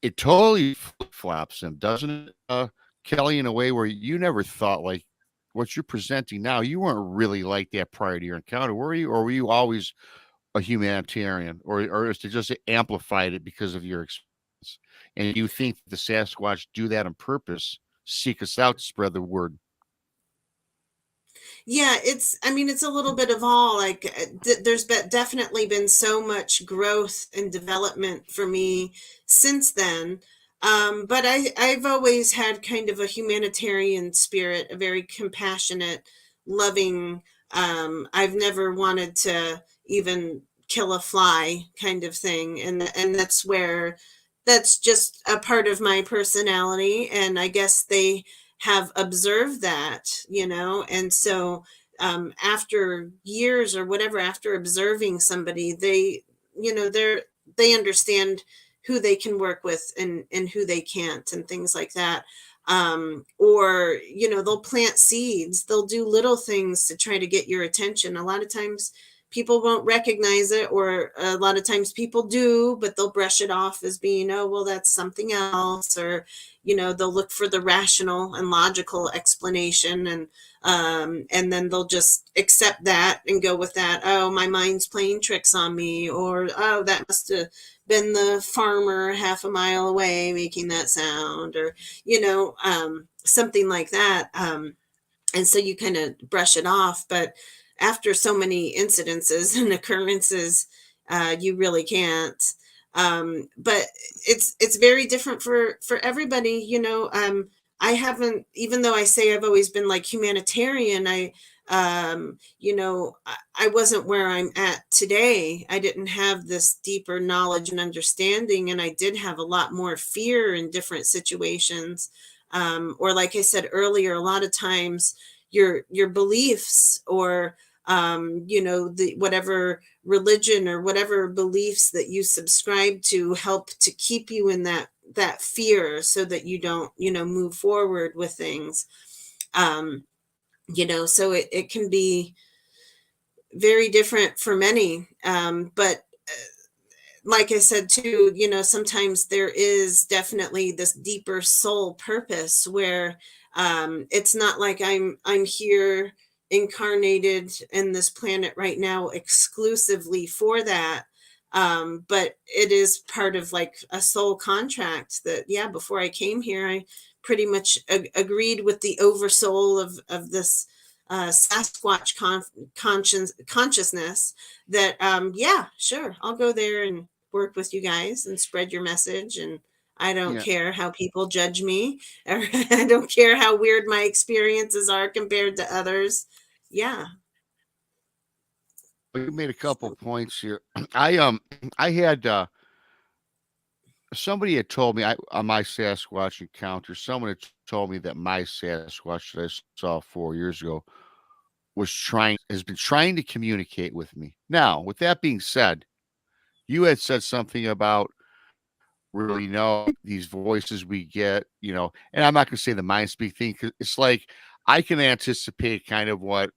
it totally flip-flops them, doesn't it, Kelly, in a way where you never thought like what you're presenting now, you weren't really like that prior to your encounter, were you? Or were you always a humanitarian, or is it just amplified it because of your experience? And you think the Sasquatch do that on purpose, seek us out to spread the word? Yeah, I mean, it's a little bit of all. Like, definitely been so much growth and development for me since then. But I've always had kind of a humanitarian spirit, a very compassionate, loving. I've never wanted to even kill a fly kind of thing, and that's just a part of my personality. And I guess they have observed that. And so after years or whatever, after observing somebody, they understand who they can work with and who they can't, and things like that. Or they'll plant seeds, they'll do little things to try to get your attention. A lot of times people won't recognize it, or a lot of times people do, but they'll brush it off as being, oh well, that's something else. Or they'll look for the rational and logical explanation, and then they'll just accept that and go with that. Oh, my mind's playing tricks on me. Or, oh, that must have been the farmer half a mile away making that sound. Or something like that. And so you kind of brush it off. But after so many incidences and occurrences, you really can't. But it's very different for everybody. I haven't, even though I say I've always been like humanitarian, I wasn't where I'm at today. I didn't have this deeper knowledge and understanding, and I did have a lot more fear in different situations. Or like I said earlier, a lot of times your beliefs, or the whatever religion or whatever beliefs that you subscribe to, help to keep you in that fear, so that you don't move forward with things. um so it can be very different for many. But like I said too, sometimes there is definitely this deeper soul purpose, where it's not like I'm here incarnated in this planet right now exclusively for that. But it is part of like a soul contract that, yeah, before I came here, I pretty much agreed with the oversoul of this Sasquatch consciousness, that yeah, sure, I'll go there and work with you guys and spread your message. And I don't Yeah. care how people judge me, or I don't care how weird my experiences are compared to others. Yeah. Well, you made a couple So, points here. I had somebody had told me on my Sasquatch encounter, someone had told me that my Sasquatch that I saw 4 years ago has been trying to communicate with me. Now, with that being said, you had said something about really know these voices we get, and I'm not gonna say the mind speak thing, 'cause it's like I can anticipate kind of what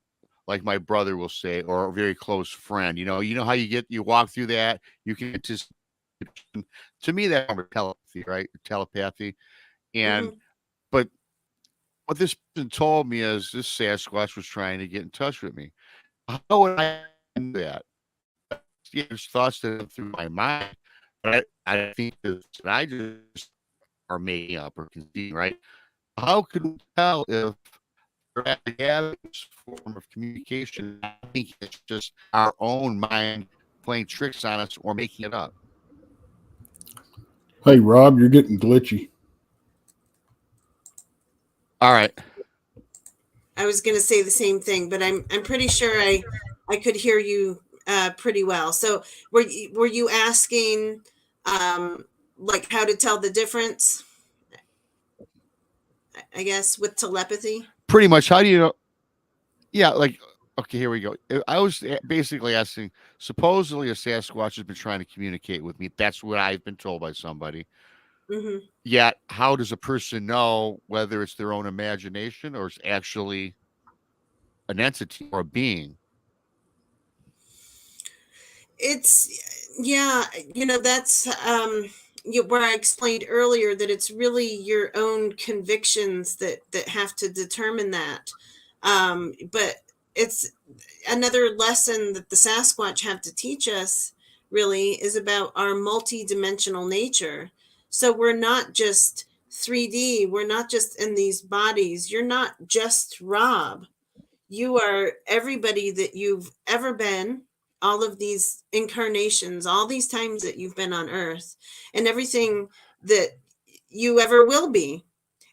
like my brother will say, or a very close friend. You know how you walk through that, you can anticipate. To me, that's form of telepathy, right? Telepathy. And mhm. but what this person told me is this Sasquatch was trying to get in touch with me. How would I do that? Yeah, there's thoughts that went through my mind, but I think that I just are making up or conceiving, right? How could we tell if form of communication. I think it's just our own mind playing tricks on us or making it up. Hey, Rob, you're getting glitchy. All right. I was going to say the same thing, but I'm pretty sure I could hear you pretty well. So were you asking like how to tell the difference? I guess with telepathy. Pretty much. How do you know? Yeah, like, okay, here we go. I was basically asking, supposedly a Sasquatch has been trying to communicate with me. That's what I've been told by somebody. Mm-hmm. Yet, how does a person know whether it's their own imagination or it's actually an entity or a being? It's yeah, that's where I explained earlier that it's really your own convictions that have to determine that. But it's another lesson that the Sasquatch have to teach us really is about our multi-dimensional nature. So we're not just 3D, we're not just in these bodies. You're not just Rob. You are everybody that you've ever been, all of these incarnations, all these times that you've been on earth, and everything that you ever will be.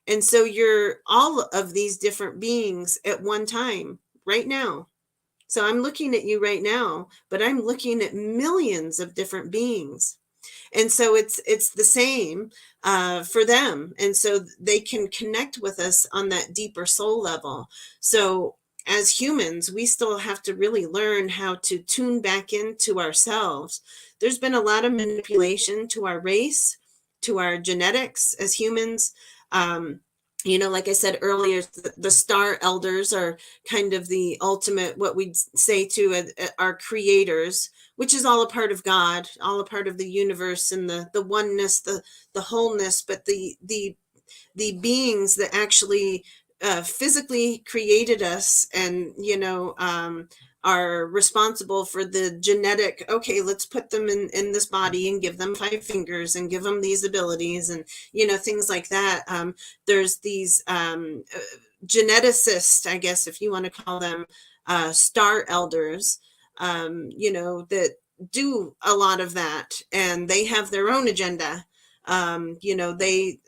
And so you're all of these different beings at one time, right now. So I'm looking at you right now, but I'm looking at millions of different beings. And so it's the same for them, and so they can connect with us on that deeper soul level. So as humans, we still have to really learn how to tune back into ourselves. There's been a lot of manipulation to our race, to our genetics as humans. Like I said earlier, the star elders are kind of the ultimate, what we'd say to our creators, which is all a part of God, all a part of the universe and the oneness, the wholeness, but the beings that actually physically created us and are responsible for the genetic. Okay, let's put them in this body and give them 5 fingers and give them these abilities and things like that. There's these geneticists, I guess, if you want to call them star elders, that do a lot of that, and they have their own agenda. They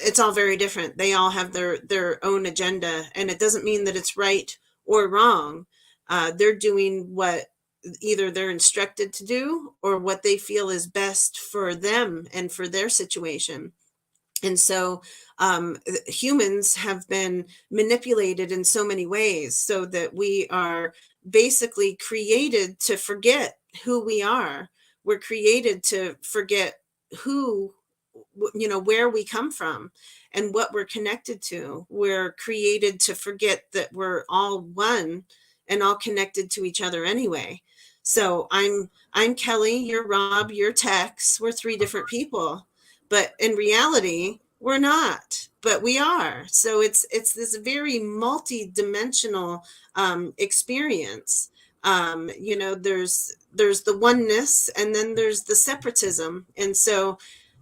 it's all very different. They all have their own agenda, and it doesn't mean that it's right or wrong. They're doing what either they're instructed to do or what they feel is best for them and for their situation. And so humans have been manipulated in so many ways so that we are basically created to forget who we are. We're created to forget who, where we come from and what we're connected to. We're created to forget that we're all one and all connected to each other anyway. So I'm Kelly, you're Rob, you're Tex. We're 3 different people. But in reality, we're not, but we are. So it's this very multi-dimensional experience. There's the oneness, and then there's the separatism. And so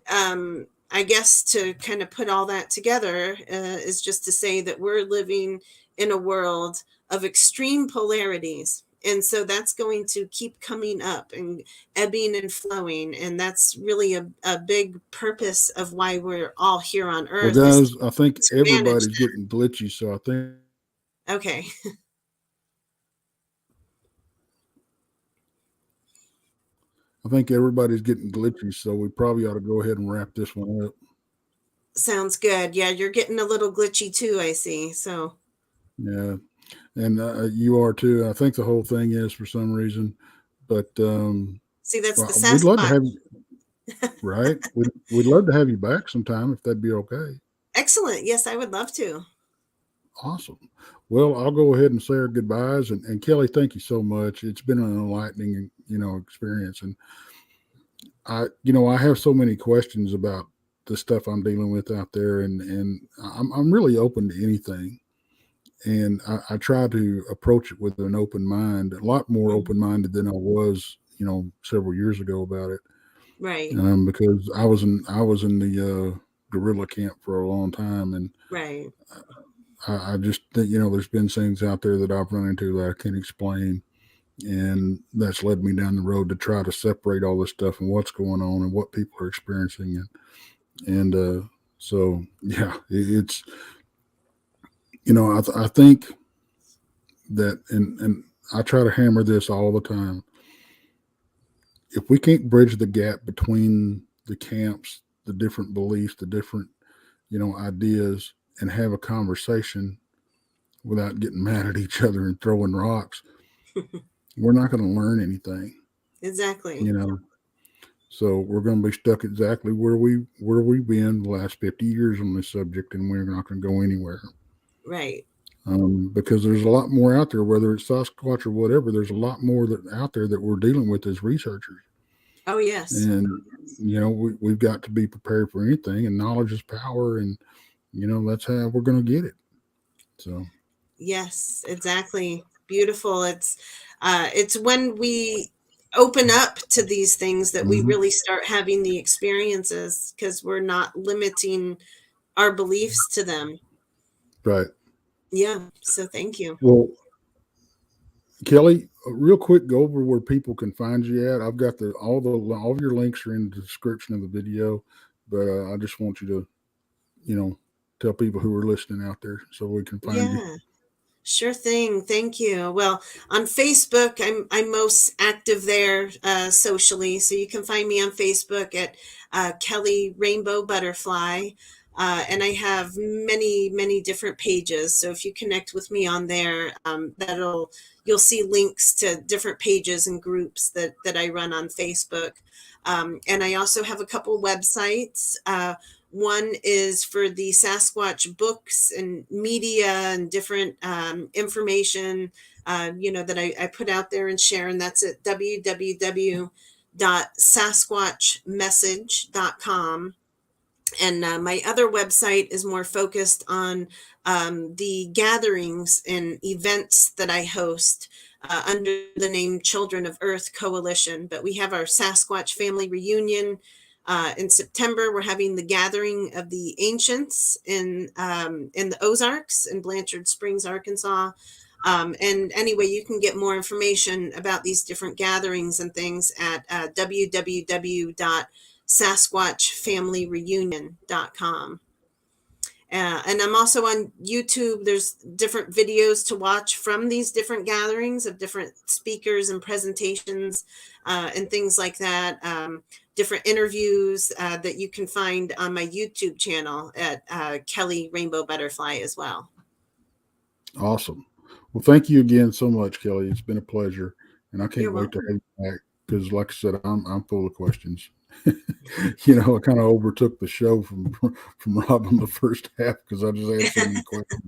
I guess to kind of put all that together is just to say that we're living in a world of extreme polarities. And so that's going to keep coming up and ebbing and flowing. And that's really a big purpose of why we're all here on Earth. Well, guys, I think everybody's getting glitchy. So I think. Okay. I think everybody's getting glitchy. So we probably ought to go ahead and wrap this one up. Sounds good. Yeah, you're getting a little glitchy too, I see. So. Yeah. And you are too. I think the whole thing is for some reason, but see, that's the Sasquatch. We'd love to have you, right? We'd love to have you back sometime if that'd be okay. Excellent. Yes, I would love to. Awesome. Well, I'll go ahead and say our goodbyes. And Kelly, thank you so much. It's been an enlightening, experience. And I have so many questions about the stuff I'm dealing with out there, and I'm really open to anything. And I try to approach it with an open mind, a lot more open-minded than I was, several years ago about it. Right. Because I was in the guerrilla camp for a long time, and right. I just think, you know, there's been things out there that I've run into that I can't explain. And that's led me down the road to try to separate all this stuff and what's going on and what people are experiencing. And so, yeah, it's, you know, I think that, and I try to hammer this all the time. If we can't bridge the gap between the camps, the different beliefs, the different, you know, ideas, and have a conversation without getting mad at each other and throwing rocks, we're not going to learn anything. Exactly. You know, so we're going to be stuck exactly where we've been the last 50 years on this subject, and we're not going to go anywhere. Right. Because there's a lot more out there, whether it's Sasquatch or whatever. There's a lot more out there that we're dealing with as researchers. Oh, yes. And you know, we've got to be prepared for anything. And knowledge is power, and you know, that's how we're going to get it. So. Yes, exactly. Beautiful. It's when we open up to these things that we really start having the experiences, because we're not limiting our beliefs to them. Right. Yeah. So thank you. Well, Kelly, real quick, go over where people can find you at. I've got all of your links are in the description of the video, but I just want you to, you know, tell people who are listening out there so we can find you. Sure thing. Thank you. Well, on Facebook, I'm most active there socially, so you can find me on Facebook at Kelly Rainbow Butterfly. And I have many different pages. So if you connect with me on there, you'll see links to different pages and groups that I run on Facebook. And I also have a couple websites. One is for the Sasquatch books and media and different information, you know, that I put out there and share. And that's at www.sasquatchmessage.com. And my other website is more focused on the gatherings and events that I host under the name Children of Earth Coalition. But we have our Sasquatch family reunion in September. We're having the Gathering of the Ancients in the Ozarks in Blanchard Springs, Arkansas. And anyway, you can get more information about these different gatherings and things at www.sasquatchfamilyreunion.com. And I'm also on YouTube. There's different videos to watch from these different gatherings of different speakers and presentations and things like that. Different interviews that you can find on my YouTube channel at Kelly Rainbow Butterfly as well. Awesome. Well, thank you again so much, Kelly. It's been a pleasure, and I can't You're wait welcome. to have you back because, like I said, I'm full of questions. You know, I kind of overtook the show from Rob in the first half because I just had so many questions.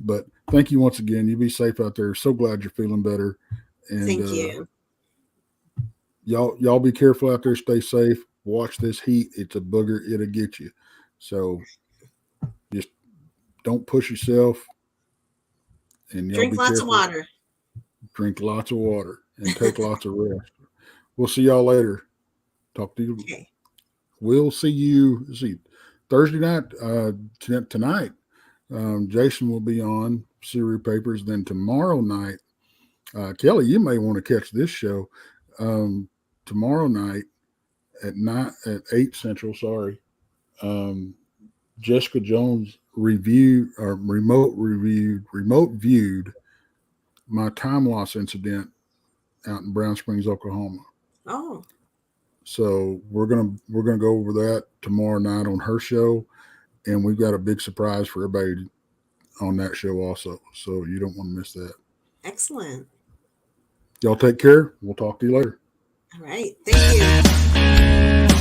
But thank you once again. You be safe out there. So glad you're feeling better. And Thank you. Y'all be careful out there. Stay safe. Watch this heat. It's a booger. It'll get you. So just don't push yourself. And y'all Drink be lots careful. of water. Drink lots of water and take lots of rest. We'll see y'all later. Talk to you. Okay. We'll see you. Thursday night tonight. Jason will be on Siri Papers. Then tomorrow night, Kelly, you may want to catch this show. Tomorrow night at 8 Central. Sorry, Jessica Jones remote viewed my time loss incident out in Brown Springs, Oklahoma. Oh. So we're gonna go over that tomorrow night on her show, and we've got a big surprise for everybody on that show also. So you don't want to miss that. Excellent. Y'all take care. We'll talk to you later. All right. Thank you.